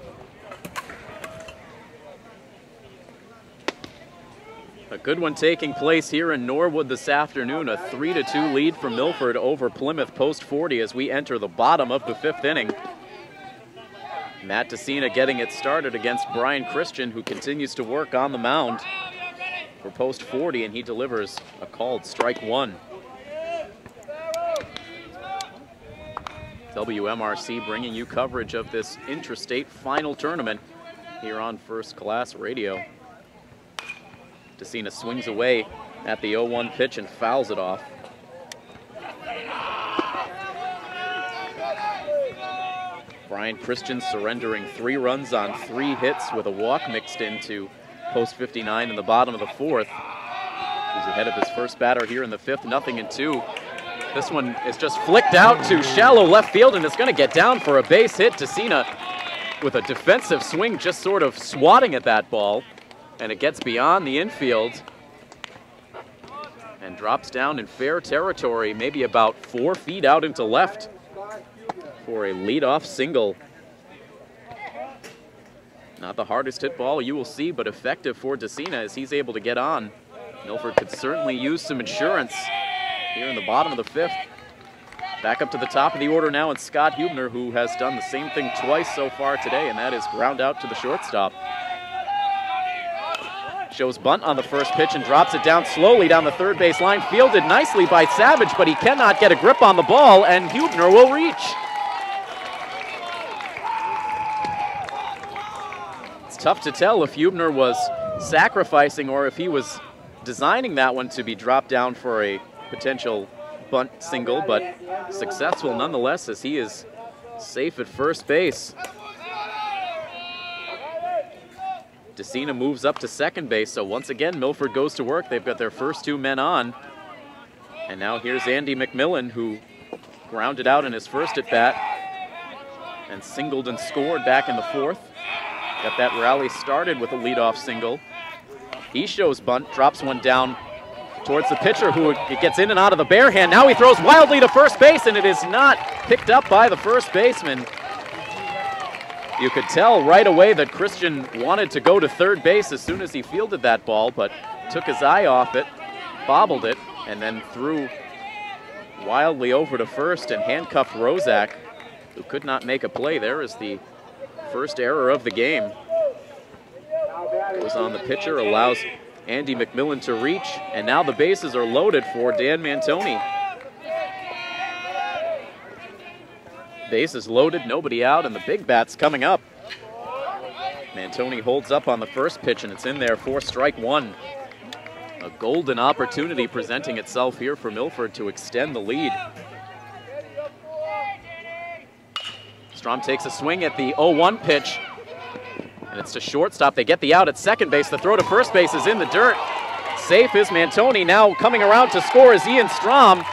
A good one taking place here in Norwood this afternoon. A 3-2 lead for Milford over Plymouth post 40 as we enter the bottom of the fifth inning. Matt DeCina getting it started against Brian Christian, who continues to work on the mound for post 40, and he delivers a called strike one. WMRC bringing you coverage of this Intra-State Final Tournament here on First Class Radio. DeCina swings away at the 0-1 pitch and fouls it off. Brian Christian surrendering 3 runs on 3 hits with a walk mixed into post 59 in the bottom of the fourth. He's ahead of his first batter here in the fifth, 0-2. This one is just flicked out to shallow left field, and it's going to get down for a base hit. DeCina with a defensive swing just sort of swatting at that ball, and it gets beyond the infield and drops down in fair territory, maybe about 4 feet out into left for a leadoff single. Not the hardest hit ball you will see, but effective for DeCina as he's able to get on. Milford could certainly use some insurance here in the bottom of the fifth. Back up to the top of the order now, and Scott Hubner, who has done the same thing twice so far today, and that is ground out to the shortstop. Shows bunt on the first pitch and drops it down slowly down the third base line. Fielded nicely by Savage, but he cannot get a grip on the ball, and Hubner will reach. It's tough to tell if Hubner was sacrificing or if he was designing that one to be dropped down for a potential bunt single, but successful nonetheless as he is safe at first base. DeCina moves up to second base, so once again Milford goes to work. They've got their first 2 men on. And now here's Andy McMillan, who grounded out in his first at-bat and singled and scored back in the fourth. Got that rally started with a leadoff single. He shows bunt, drops one down towards the pitcher, who gets in and out of the bare hand. Now he throws wildly to first base, and it is not picked up by the first baseman. You could tell right away that Christian wanted to go to third base as soon as he fielded that ball, but took his eye off it, bobbled it, and then threw wildly over to first and handcuffed Rozak, who could not make a play. There is the first error of the game. Goes on the pitcher, allows Andy McMillan to reach, and now the bases are loaded for Dan Mantoni. Bases loaded, nobody out, and the big bat's coming up. Mantoni holds up on the first pitch, and it's in there for strike one. A golden opportunity presenting itself here for Milford to extend the lead. Strom takes a swing at the 0-1 pitch, and it's to shortstop. They get the out at second base. The throw to first base is in the dirt. Safe is Mantoni. Now coming around to score is Ian Strom.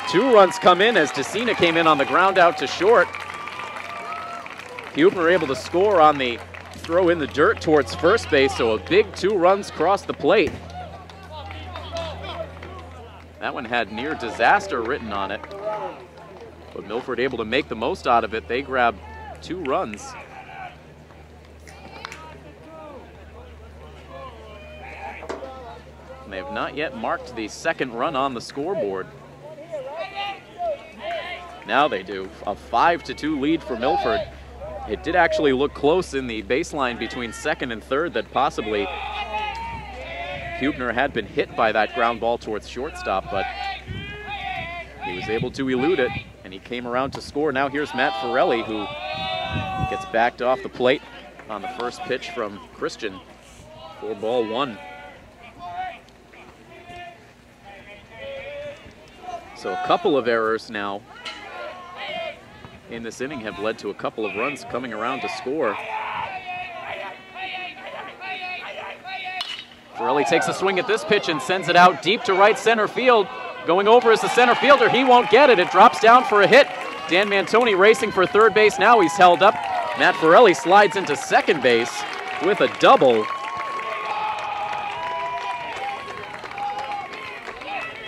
2 runs come in as DeCina came in on the ground out to short. Huebner able to score on the throw in the dirt towards first base, so a big 2 runs cross the plate. That one had near disaster written on it, but Milford able to make the most out of it. They grab 2 runs. And they have not yet marked the second run on the scoreboard. Now they do. A 5-2 lead for Milford. It did actually look close in the baseline between second and third, that possibly Huebner had been hit by that ground ball towards shortstop, but he was able to elude it, and he came around to score. Now here's Matt Forelli, who gets backed off the plate on the first pitch from Christian for ball 1. So a couple of errors now in this inning have led to a couple of runs coming around to score. Forelli takes a swing at this pitch and sends it out deep to right center field. Going over is the center fielder. He won't get it. It drops down for a hit. Dan Mantoni racing for third base. Now he's held up. Matt Forelli slides into second base with a double.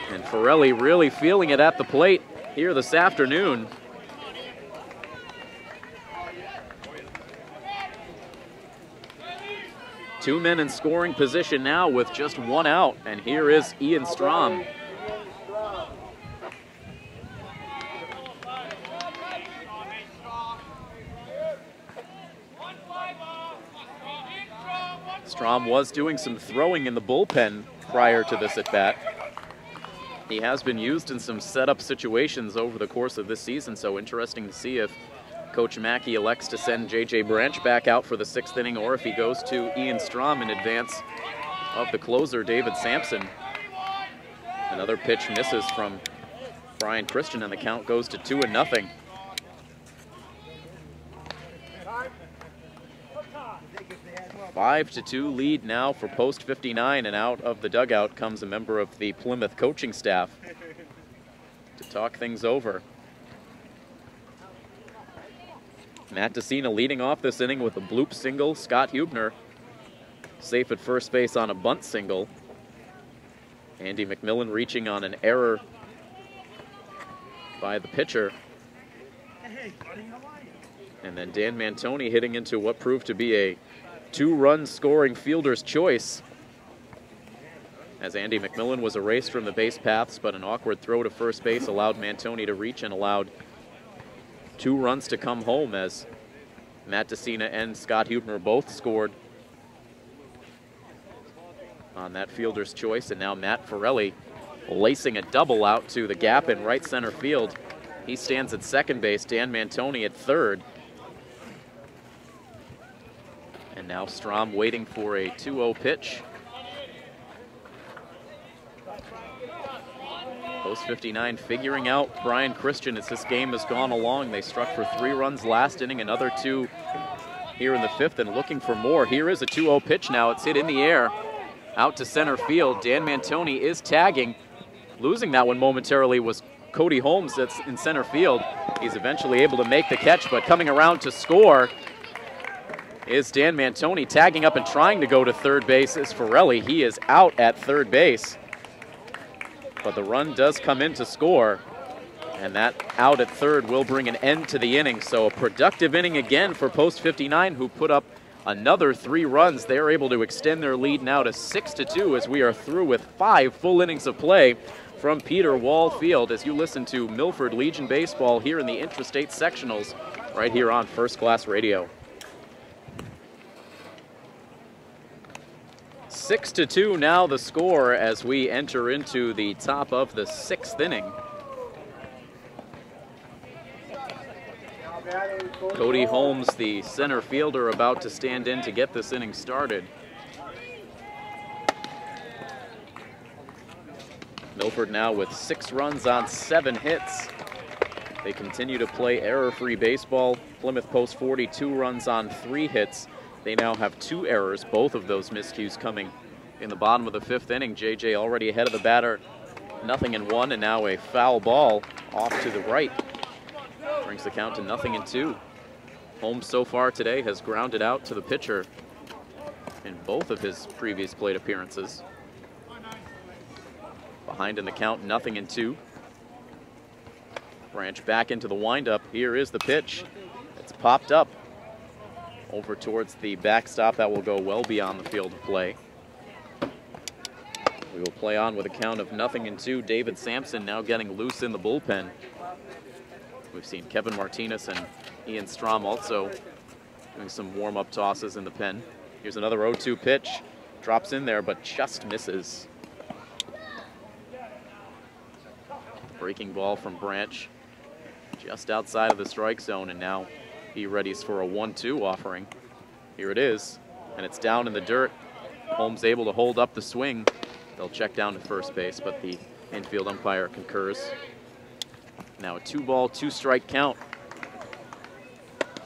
And Forelli really feeling it at the plate here this afternoon. Two men in scoring position now with just 1 out, and here is Ian Strom. Strom was doing some throwing in the bullpen prior to this at-bat. He has been used in some setup situations over the course of this season, so interesting to see if Coach Mackey elects to send J.J. Branch back out for the 6th inning, or if he goes to Ian Strom in advance of the closer, David Sampson. Another pitch misses from Brian Christian, and the count goes to 2-0. A 5-2 lead now for post 59, and out of the dugout comes a member of the Plymouth coaching staff to talk things over. Matt DeCina leading off this inning with a bloop single. Scott Huebner safe at first base on a bunt single. Andy McMillan reaching on an error by the pitcher. And then Dan Mantoni hitting into what proved to be a 2-run scoring fielder's choice, as Andy McMillan was erased from the base paths, but an awkward throw to first base allowed Mantoni to reach and allowed 2 runs to come home, as Matt DeCina and Scott Huebner both scored on that fielder's choice. And now Matt Forelli lacing a double out to the gap in right center field. He stands at second base, Dan Mantoni at third. And now Strom waiting for a 2-0 pitch. Post 59 figuring out Brian Christian as this game has gone along. They struck for 3 runs last inning, another 2 here in the 5th, and looking for more. Here is a 2-0 pitch now. It's hit in the air out to center field. Dan Mantoni is tagging. Losing that one momentarily was Cody Holmes that's in center field. He's eventually able to make the catch, but coming around to score is Dan Mantoni. Tagging up and trying to go to third base is Forelli. He is out at third base. But the run does come in to score. And that out at third will bring an end to the inning. So a productive inning again for Post 59, who put up another 3 runs. They're able to extend their lead now to 6-2 as we are through with 5 full innings of play from Peter Wall Field as you listen to Milford Legion Baseball here in the Intrastate Sectionals right here on First Class Radio. 6-2 now the score as we enter into the top of the 6th inning. Cody Holmes, the center fielder, about to stand in to get this inning started. Milford now with 6 runs on 7 hits. They continue to play error-free baseball. Plymouth Post 42 runs on 3 hits. They now have 2 errors, both of those miscues coming in the bottom of the 5th inning. JJ already ahead of the batter, 0-1, and now a foul ball off to the right. Brings the count to 0-2. Holmes so far today has grounded out to the pitcher in both of his previous plate appearances. Behind in the count, 0-2. Branch back into the windup. Here is the pitch. It's popped up over towards the backstop. That will go well beyond the field of play. We will play on with a count of 0-2. David Sampson now getting loose in the bullpen. We've seen Kevin Martinez and Ian Strom also doing some warm-up tosses in the pen. Here's another 0-2 pitch. Drops in there, but just misses. Breaking ball from Branch just outside of the strike zone, and now he readies for a 1-2 offering. Here it is, and it's down in the dirt. Holmes able to hold up the swing. They'll check down to first base, but the infield umpire concurs. Now a 2-ball, 2-strike count.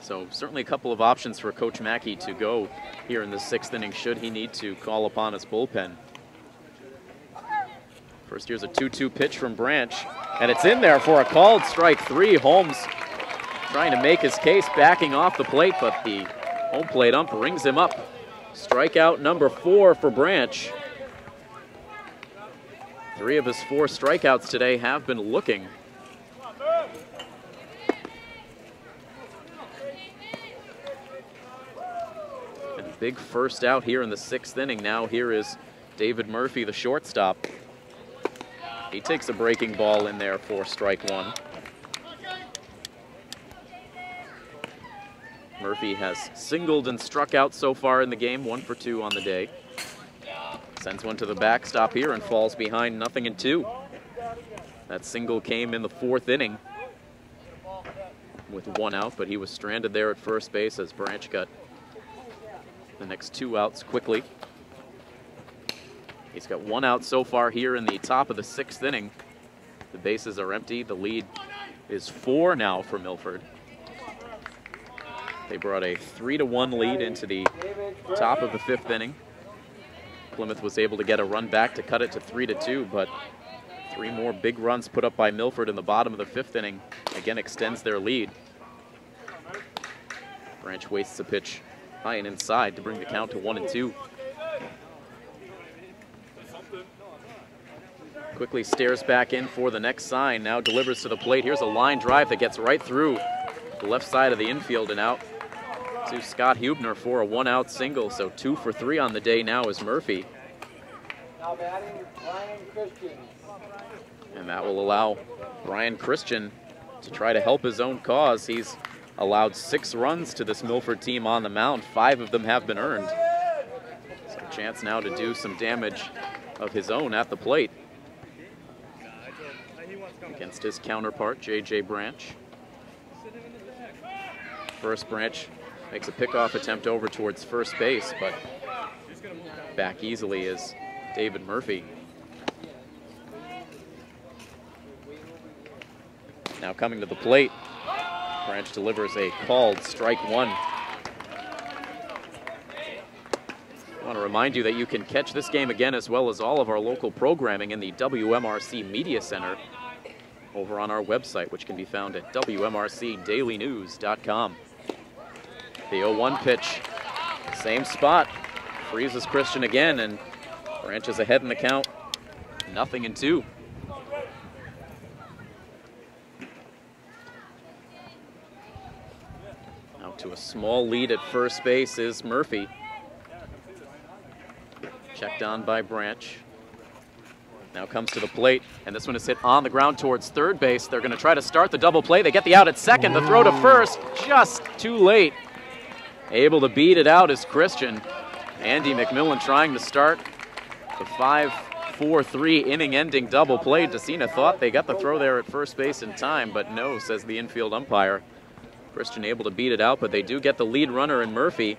So certainly a couple of options for Coach Mackey to go here in the 6th inning should he need to call upon his bullpen. First, here's a 2-2 pitch from Branch, and it's in there for a called strike 3. Holmes trying to make his case, backing off the plate, but the home plate ump rings him up. Strikeout number 4 for Branch. 3 of his 4 strikeouts today have been looking. Big first out here in the 6th inning. Now here is David Murphy, the shortstop. He takes a breaking ball in there for strike 1. Murphy has singled and struck out so far in the game, 1 for 2 on the day. Sends one to the backstop here and falls behind 0-2. That single came in the 4th inning with 1 out, but he was stranded there at first base as Branch got the next 2 outs quickly. He's got 1 out so far here in the top of the 6th inning. The bases are empty. The lead is 4 now for Milford. They brought a 3-1 lead into the top of the 5th inning. Plymouth was able to get a run back to cut it to 3-2, but 3 more big runs put up by Milford in the bottom of the 5th inning again extends their lead. Branch wastes a pitch high and inside to bring the count to 1-2. Quickly stares back in for the next sign, now delivers to the plate. Here's a line drive that gets right through the left side of the infield and out to Scott Hubner for a 1-out single. So 2 for 3 on the day now is Murphy. Now batting Brian Christian. And that will allow Brian Christian to try to help his own cause. He's allowed 6 runs to this Milford team on the mound. 5 of them have been earned. So a chance now to do some damage of his own at the plate against his counterpart, J.J. Branch. First, Branch makes a pickoff attempt over towards first base, but back easily is David Murphy. Now coming to the plate, Branch delivers a called strike 1. I want to remind you that you can catch this game again as well as all of our local programming in the WMRC Media Center over on our website, which can be found at WMRCDailyNews.com. The 0-1 pitch Same spot. Freezes Christian again, and Branch is ahead in the count. 0-2. Now to a small lead at first base is Murphy. Checked on by Branch. Now comes to the plate, and this one is hit on the ground towards third base. They're going to try to start the double play. They get the out at second. The throw to first, just too late. Able to beat it out is Christian. Andy McMillan trying to start the 5-4-3 inning-ending double play. Decina thought they got the throw there at first base in time, but no, says the infield umpire. Christian able to beat it out, but they do get the lead runner in Murphy.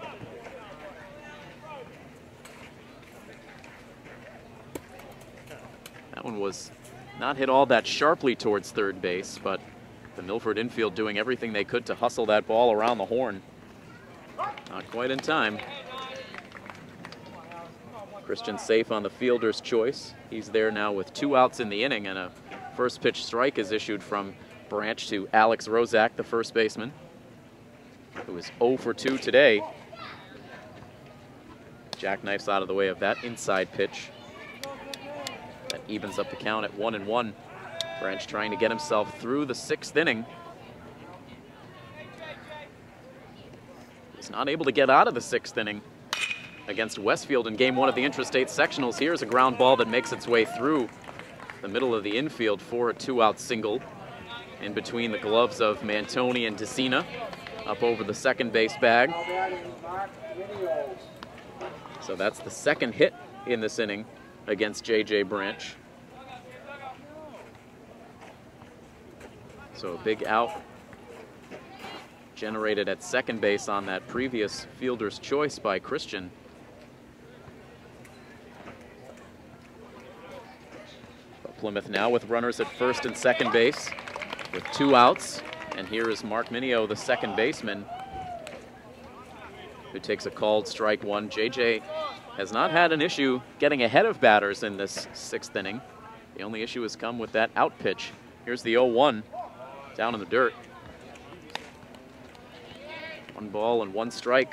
That one was not hit all that sharply towards third base, but the Milford infield doing everything they could to hustle that ball around the horn. Not quite in time. Christian safe on the fielder's choice. He's there now with 2 outs in the inning, and a first pitch strike is issued from Branch to Alex Rozak, the first baseman, who is 0 for 2 today. Jackknifes out of the way of that inside pitch. That evens up the count at 1-1. Branch trying to get himself through the 6th inning. He's not able to get out of the 6th inning against Westfield in Game 1 of the Intra-State Sectionals. Here's a ground ball that makes its way through the middle of the infield for a 2-out single in between the gloves of Mantoni and Decina, up over the second base bag. So that's the second hit in this inning against J.J. Branch. So a big out generated at second base on that previous fielder's choice by Christian. But Plymouth now with runners at first and second base with 2 outs. And here is Mark Minio, the second baseman, who takes a called strike one. J.J. has not had an issue getting ahead of batters in this 6th inning. The only issue has come with that out pitch. Here's the 0-1 down in the dirt. 1 ball and 1 strike.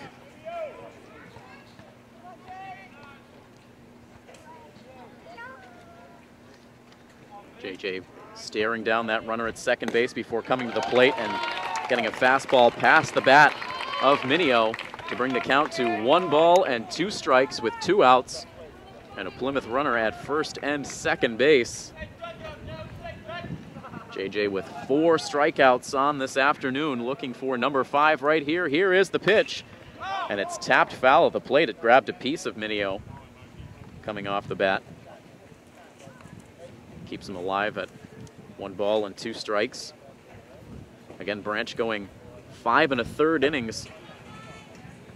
J.J. staring down that runner at second base before coming to the plate and getting a fastball past the bat of Minio to bring the count to 1 ball and 2 strikes with 2 outs and a Plymouth runner at first and second base. J.J. with 4 strikeouts on this afternoon, looking for number 5 right here. Here is the pitch, and it's tapped foul at the plate. It grabbed a piece of Minio coming off the bat. Keeps him alive at 1 ball and 2 strikes. Again, Branch going 5 1/3 innings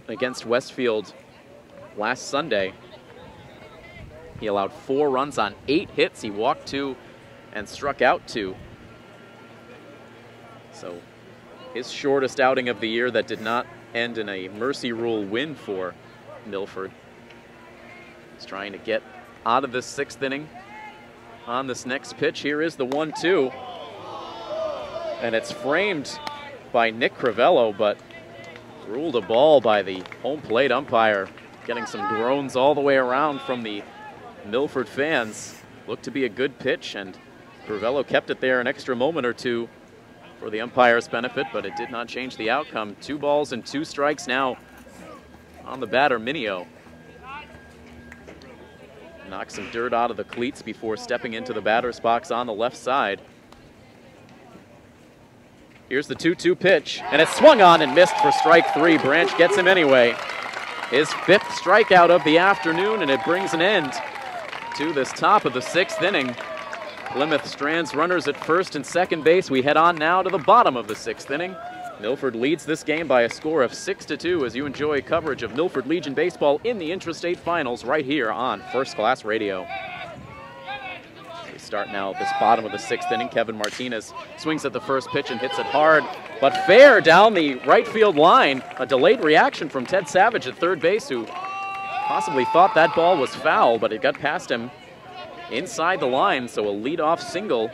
against Westfield last Sunday. He allowed 4 runs on 8 hits. He walked 2 and struck out 2. So his shortest outing of the year that did not end in a mercy rule win for Milford. He's trying to get out of this 6th inning on this next pitch. Here is the 1-2. And it's framed by Nick Crivello, but ruled a ball by the home plate umpire, getting some groans all the way around from the Milford fans. Looked to be a good pitch, and Crivello kept it there an extra moment or two for the umpire's benefit, but it did not change the outcome. 2 balls and 2 strikes now on the batter, Minio. Knocks some dirt out of the cleats before stepping into the batter's box on the left side. Here's the 2-2 pitch, and it's swung on and missed for strike 3. Branch gets him anyway. His 5th strikeout of the afternoon, and it brings an end to this top of the 6th inning. Plymouth strands runners at first and second base. We head on now to the bottom of the 6th inning. Milford leads this game by a score of 6-2 as you enjoy coverage of Milford Legion baseball in the Intra-State Finals right here on First Class Radio. We start now at this bottom of the 6th inning. Kevin Martinez swings at the first pitch and hits it hard, but fair down the right field line. A delayed reaction from Ted Savage at third base, who possibly thought that ball was foul, but it got past him inside the line, so a leadoff single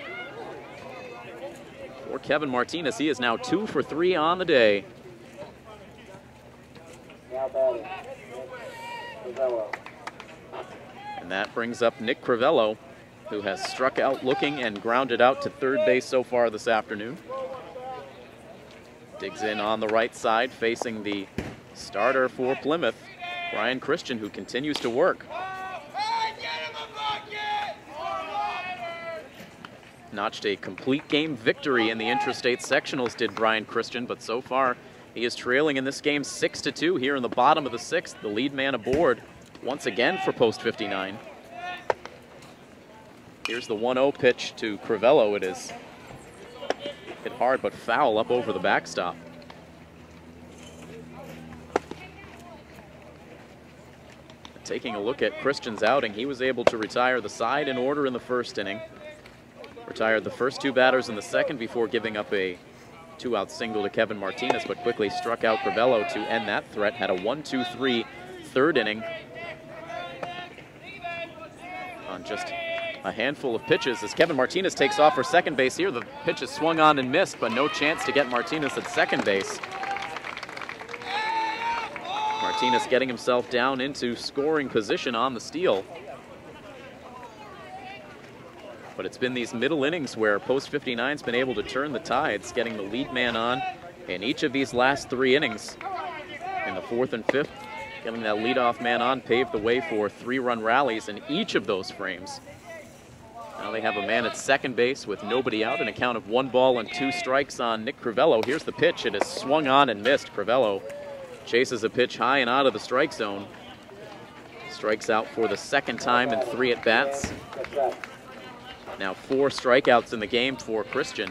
for Kevin Martinez. He is now 2 for 3 on the day. Now batting, And that brings up Nick Crivello, who has struck out looking and grounded out to third base so far this afternoon. Digs in on the right side, facing the starter for Plymouth, Brian Christian, who continues to work. Notched a complete game victory in the Intra-State Sectionals, did Brian Christian, but so far he is trailing in this game 6-2 here in the bottom of the sixth. The lead man aboard once again for post 59. Here's the 1-0 pitch to Crivello. It is hit hard but foul up over the backstop. Taking a look at Christian's outing, he was able to retire the side in order in the first inning. Retired the first two batters in the second before giving up a two-out single to Kevin Martinez, but quickly struck out Crivello to end that threat. Had a 1-2-3 third inning on just a handful of pitches as Kevin Martinez takes off for second base here. The pitch is swung on and missed, but no chance to get Martinez at second base. Martinez getting himself down into scoring position on the steal. But it's been these middle innings where post 59's been able to turn the tides, getting the lead man on in each of these last three innings. In the fourth and fifth, getting that leadoff man on paved the way for three-run rallies in each of those frames. Now they have a man at second base with nobody out, and a count of 1 ball and 2 strikes on Nick Crivello. Here's the pitch. It is swung on and missed. Crivello chases a pitch high and out of the strike zone. Strikes out for the second time in 3 at-bats. Now 4 strikeouts in the game for Christian.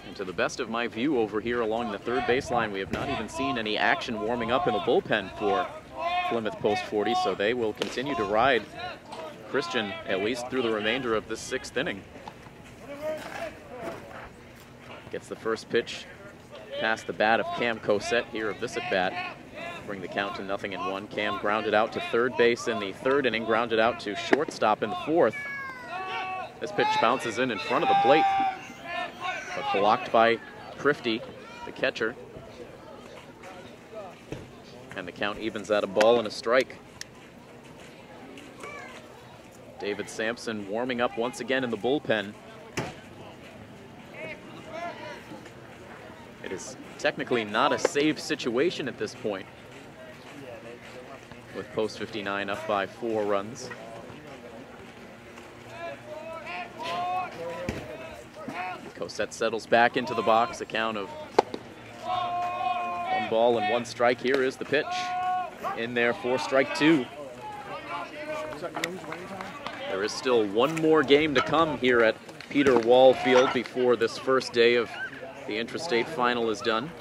And to the best of my view over here along the third baseline, we have not even seen any action warming up in the bullpen for Plymouth post 40, so they will continue to ride Christian at least through the remainder of this 6th inning. Gets the first pitch past the bat of Cam Cosette here of this at-bat. Bring the count to 0-1. Cam grounded out to third base in the third inning, grounded out to shortstop in the fourth. This pitch bounces in front of the plate, but blocked by Prifty, the catcher. And the count evens at a ball and a strike. David Sampson warming up once again in the bullpen. It is technically not a save situation at this point, with post 59 up by 4 runs. Cosette settles back into the box, a count of 1 ball and 1 strike. Here is the pitch. In there for strike 2. There is still 1 more game to come here at Peter Wall Field before this first day of the Intra-State Final is done.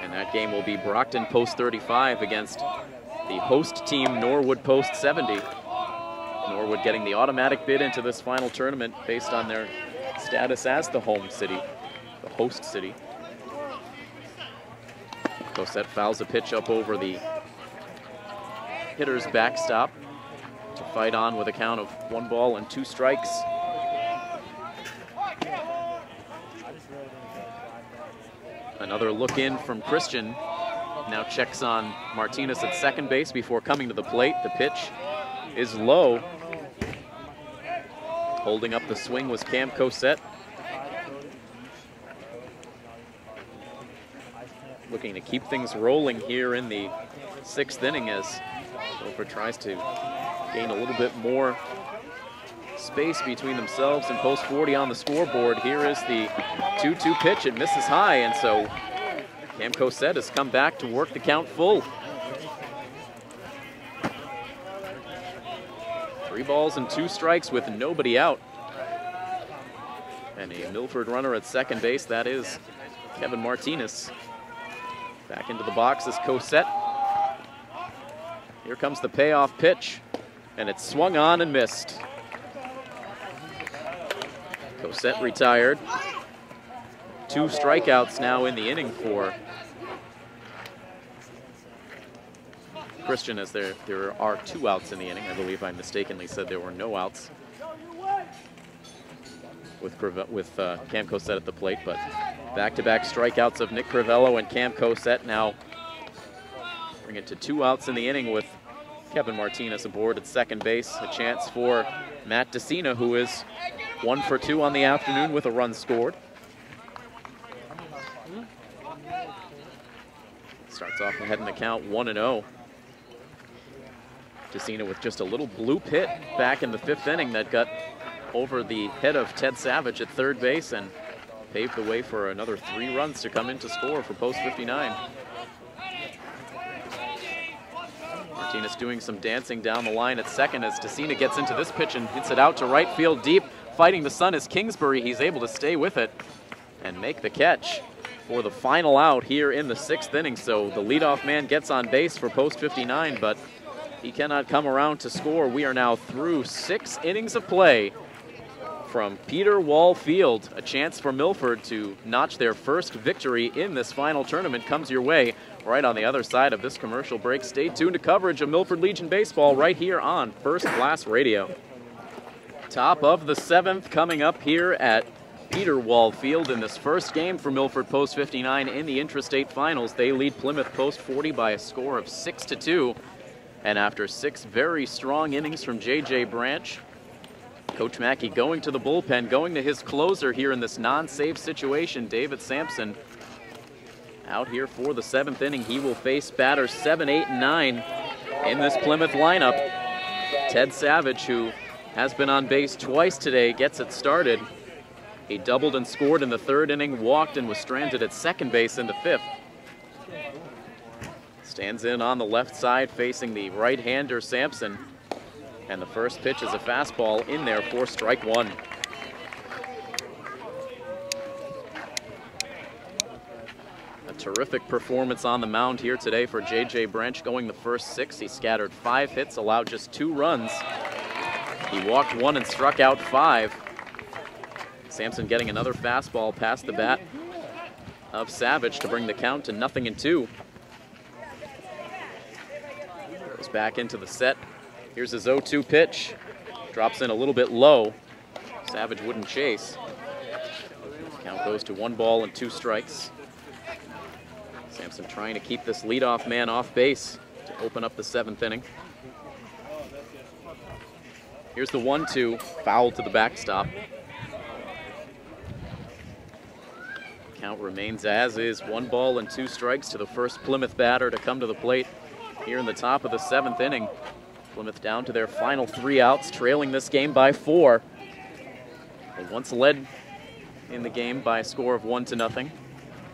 And that game will be Brockton post 35 against the host team Norwood post 70. Norwood getting the automatic bid into this final tournament based on their status as the home city, the host city. Cosette fouls a pitch up over the hitter's backstop to fight on with a count of 1 ball and 2 strikes. Another look in from Christian. Now checks on Martinez at second base before coming to the plate. The pitch is low. Holding up the swing was Cam Cosette. Looking to keep things rolling here in the 6th inning as Milford tries to gain a little bit more space between themselves and post 40 on the scoreboard. Here is the 2-2 pitch. It misses high, and so Cam Cosette has come back to work the count full. 3 balls and 2 strikes with nobody out. And a Milford runner at second base, that is Kevin Martinez. Back into the box is Cosette. Here comes the payoff pitch, and it's swung on and missed. Cosette retired. 2 strikeouts now in the inning for Christian, as there are 2 outs in the inning. I believe I mistakenly said there were no outs with Cam Cosette at the plate, but Back-to-back strikeouts of Nick Crivello and Cam Cosette now bring it to 2 outs in the inning with Kevin Martinez aboard at second base. A chance for Matt DeCina, who is 1 for 2 on the afternoon with a run scored. Starts off ahead in the count, 1-0. DeCina with just a little bloop hit back in the 5th inning that got over the head of Ted Savage at third base and paved the way for another 3 runs to come in to score for post 59. Martinez doing some dancing down the line at second as DeCina gets into this pitch and hits it out to right field deep. Fighting the sun is Kingsbury. He's able to stay with it and make the catch for the final out here in the 6th inning. So the leadoff man gets on base for post 59, but he cannot come around to score. We are now through 6 innings of play from Peter Wall Field. A chance for Milford to notch their first victory in this final tournament comes your way right on the other side of this commercial break. Stay tuned to coverage of Milford Legion baseball right here on First Class Radio. Top of the 7th coming up here at Peter Wall Field in this first game for Milford post 59 in the Intra-State Finals. They lead Plymouth post 40 by a score of 6-2. And after 6 very strong innings from J.J. Branch, Coach Mackey going to the bullpen, going to his closer here in this non-save situation, David Sampson. Out here for the 7th inning, he will face batters 7, 8, and 9 in this Plymouth lineup. Ted Savage, who has been on base twice today, gets it started. He doubled and scored in the 3rd inning, walked and was stranded at second base in the 5th. Stands in on the left side facing the right-hander Sampson. And the first pitch is a fastball in there for strike 1. A terrific performance on the mound here today for J.J. Branch, going the first 6. He scattered 5 hits, allowed just 2 runs. He walked 1 and struck out 5. Sampson getting another fastball past the bat of Savage to bring the count to 0-2. Goes back into the set. Here's his 0-2 pitch. Drops in a little bit low. Savage wouldn't chase. Count goes to 1 ball and 2 strikes. Sampson trying to keep this leadoff man off base to open up the 7th inning. Here's the 1-2, foul to the backstop. Count remains as is, 1 ball and 2 strikes to the first Plymouth batter to come to the plate here in the top of the 7th inning. Plymouth down to their final 3 outs, trailing this game by 4. They once led in the game by a score of 1-0.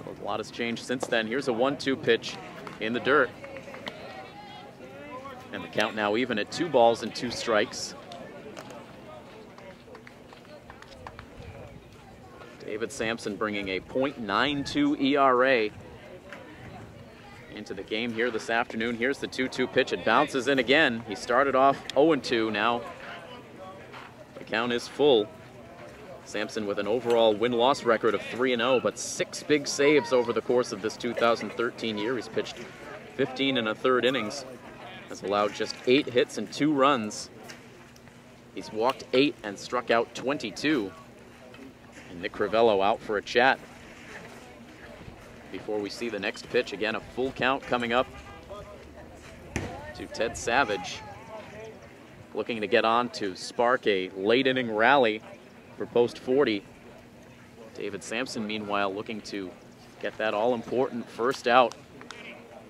A lot has changed since then. Here's a 1-2 pitch in the dirt. And the count now even at 2 balls and 2 strikes. David Sampson bringing a .92 ERA into the game here this afternoon. Here's the 2-2 pitch. It bounces in again. He started off 0-2. Now the count is full. Sampson with an overall win-loss record of 3-0, but 6 big saves over the course of this 2013 year. He's pitched 15 1/3 innings, has allowed just 8 hits and 2 runs. He's walked 8 and struck out 22. And Nick Crivello out for a chat before we see the next pitch. Again, a full count coming up to Ted Savage, looking to get on to spark a late inning rally for post 40. David Sampson, meanwhile, looking to get that all-important first out.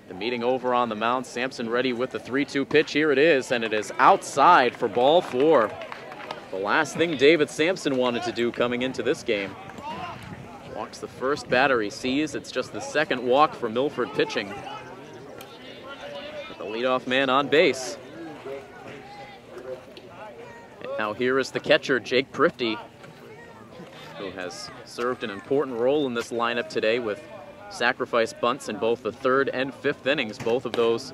The meeting over on the mound. Sampson ready with the 3-2 pitch. Here it is, and it is outside for ball 4. The last thing David Sampson wanted to do coming into this game. Walks the first batter he sees. It's just the 2nd walk for Milford pitching. With the leadoff man on base. And now here is the catcher, Jake Prifty, who has served an important role in this lineup today with sacrifice bunts in both the 3rd and 5th innings, both of those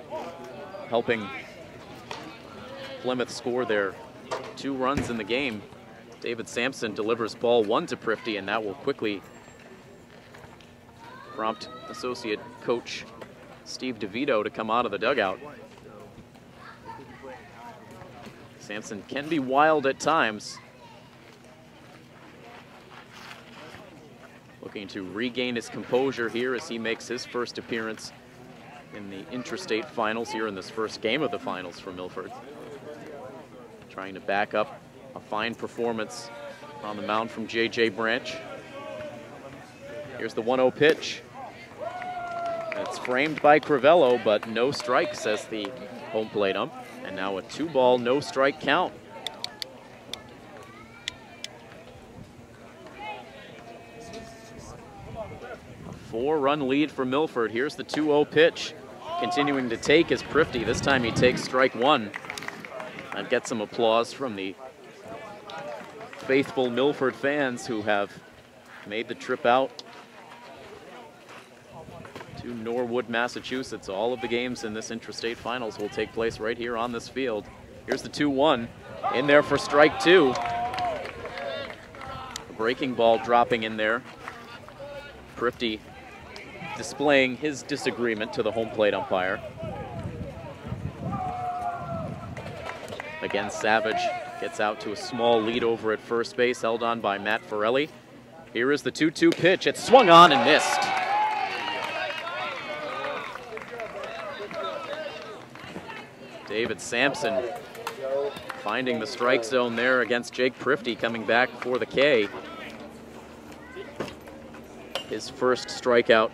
helping Plymouth score their 2 runs in the game. David Sampson delivers ball 1 to Prifty, and that will quickly prompt associate coach Steve DeVito to come out of the dugout. Sampson can be wild at times. looking to regain his composure here as he makes his first appearance in the Intra-State Finals here in this first game of the finals for Milford. Trying to back up a fine performance on the mound from J.J. Branch. Here's the 1-0 pitch. It's framed by Crivello, but no strike, says the home plate ump. And now a 2-ball, no strike count. A 4-run lead for Milford. Here's the 2-0 pitch. Continuing to take is Prifty. This time he takes strike one. And gets some applause from the faithful Milford fans who have made the trip out to Norwood, Massachusetts. All of the games in this Intra-State Finals will take place right here on this field. Here's the 2-1, in there for strike two. A breaking ball dropping in there. Prifty displaying his disagreement to the home plate umpire. Again, Savage gets out to a small lead over at first base, held on by Matt Forelli. Here is the 2-2 pitch. It's swung on and missed. David Sampson finding the strike zone there against Jake Prifty, coming back for the K. His first strikeout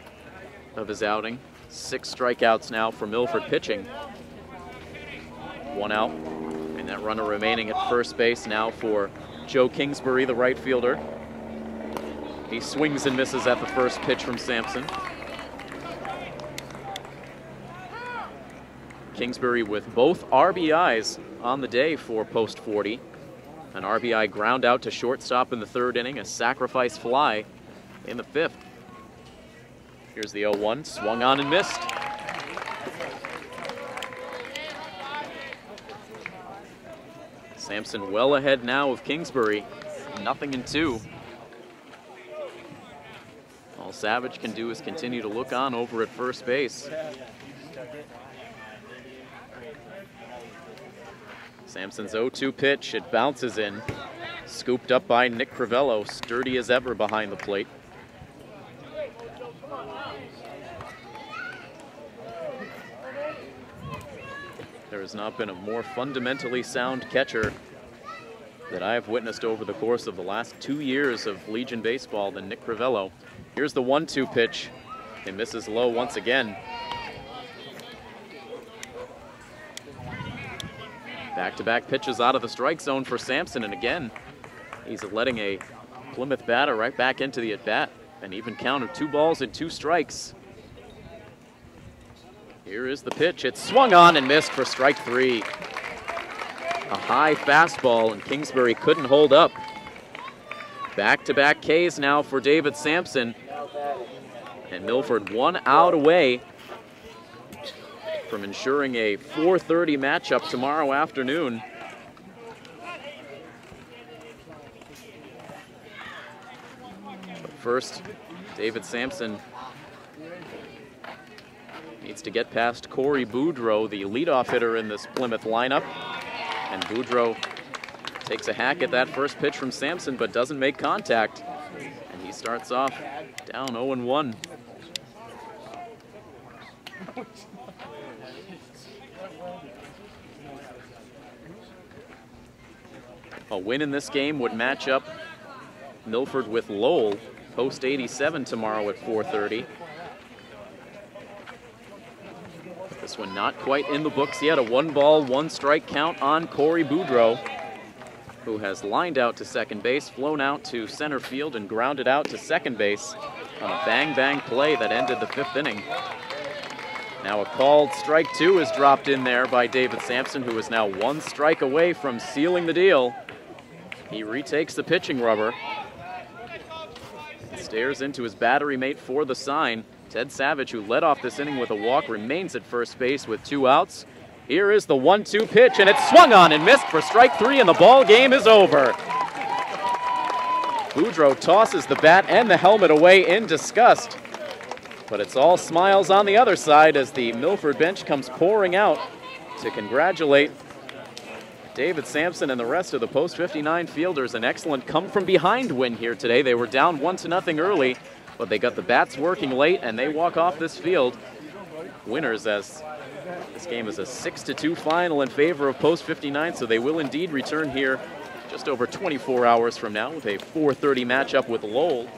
of his outing. 6 strikeouts now for Milford pitching. 1 out, and that runner remaining at first base now for Joe Kingsbury, the right fielder. He swings and misses at the first pitch from Sampson. Kingsbury with both RBIs on the day for post 40. An RBI ground out to shortstop in the 3rd inning, a sacrifice fly in the 5th. Here's the 0-1, swung on and missed. Sampson well ahead now of Kingsbury, 0-2. All Savage can do is continue to look on over at first base. Sampson's 0-2 pitch, it bounces in. Scooped up by Nick Crivello, sturdy as ever behind the plate. There has not been a more fundamentally sound catcher that I have witnessed over the course of the last 2 years of Legion baseball than Nick Crivello. Here's the 1-2 pitch. It misses low once again. Back-to-back pitches out of the strike zone for Sampson, and again, he's letting a Plymouth batter right back into the at-bat. An even count of 2 balls and 2 strikes. Here is the pitch. It's swung on and missed for strike 3. A high fastball, and Kingsbury couldn't hold up. Back-to-back Ks now for David Sampson. And Milford 1 out away from ensuring a 4:30 matchup tomorrow afternoon. But first, David Sampson needs to get past Corey Boudreau, the leadoff hitter in this Plymouth lineup. And Boudreau takes a hack at that first pitch from Sampson, but doesn't make contact. And he starts off down 0-1. A win in this game would match up Milford with Lowell, post 87 tomorrow at 4:30. This one not quite in the books yet. A 1-ball, 1-strike count on Corey Boudreau, who has lined out to second base, flown out to center field, and grounded out to second base on a bang-bang play that ended the 5th inning. Now a called strike 2 is dropped in there by David Sampson, who is now 1 strike away from sealing the deal. He retakes the pitching rubber. Stares into his battery mate for the sign. Ted Savage, who led off this inning with a walk, remains at first base with 2 outs. Here is the 1-2 pitch, and it's swung on and missed for strike 3, and the ball game is over. Boudreau tosses the bat and the helmet away in disgust. But it's all smiles on the other side as the Milford bench comes pouring out to congratulate David Sampson and the rest of the post 59 fielders. An excellent come-from-behind win here today. They were down 1-0 early, but they got the bats working late, and they walk off this field winners, as this game is a 6-2 final in favor of Post 59, so they will indeed return here just over 24 hours from now with a 4:30 matchup with Lowell.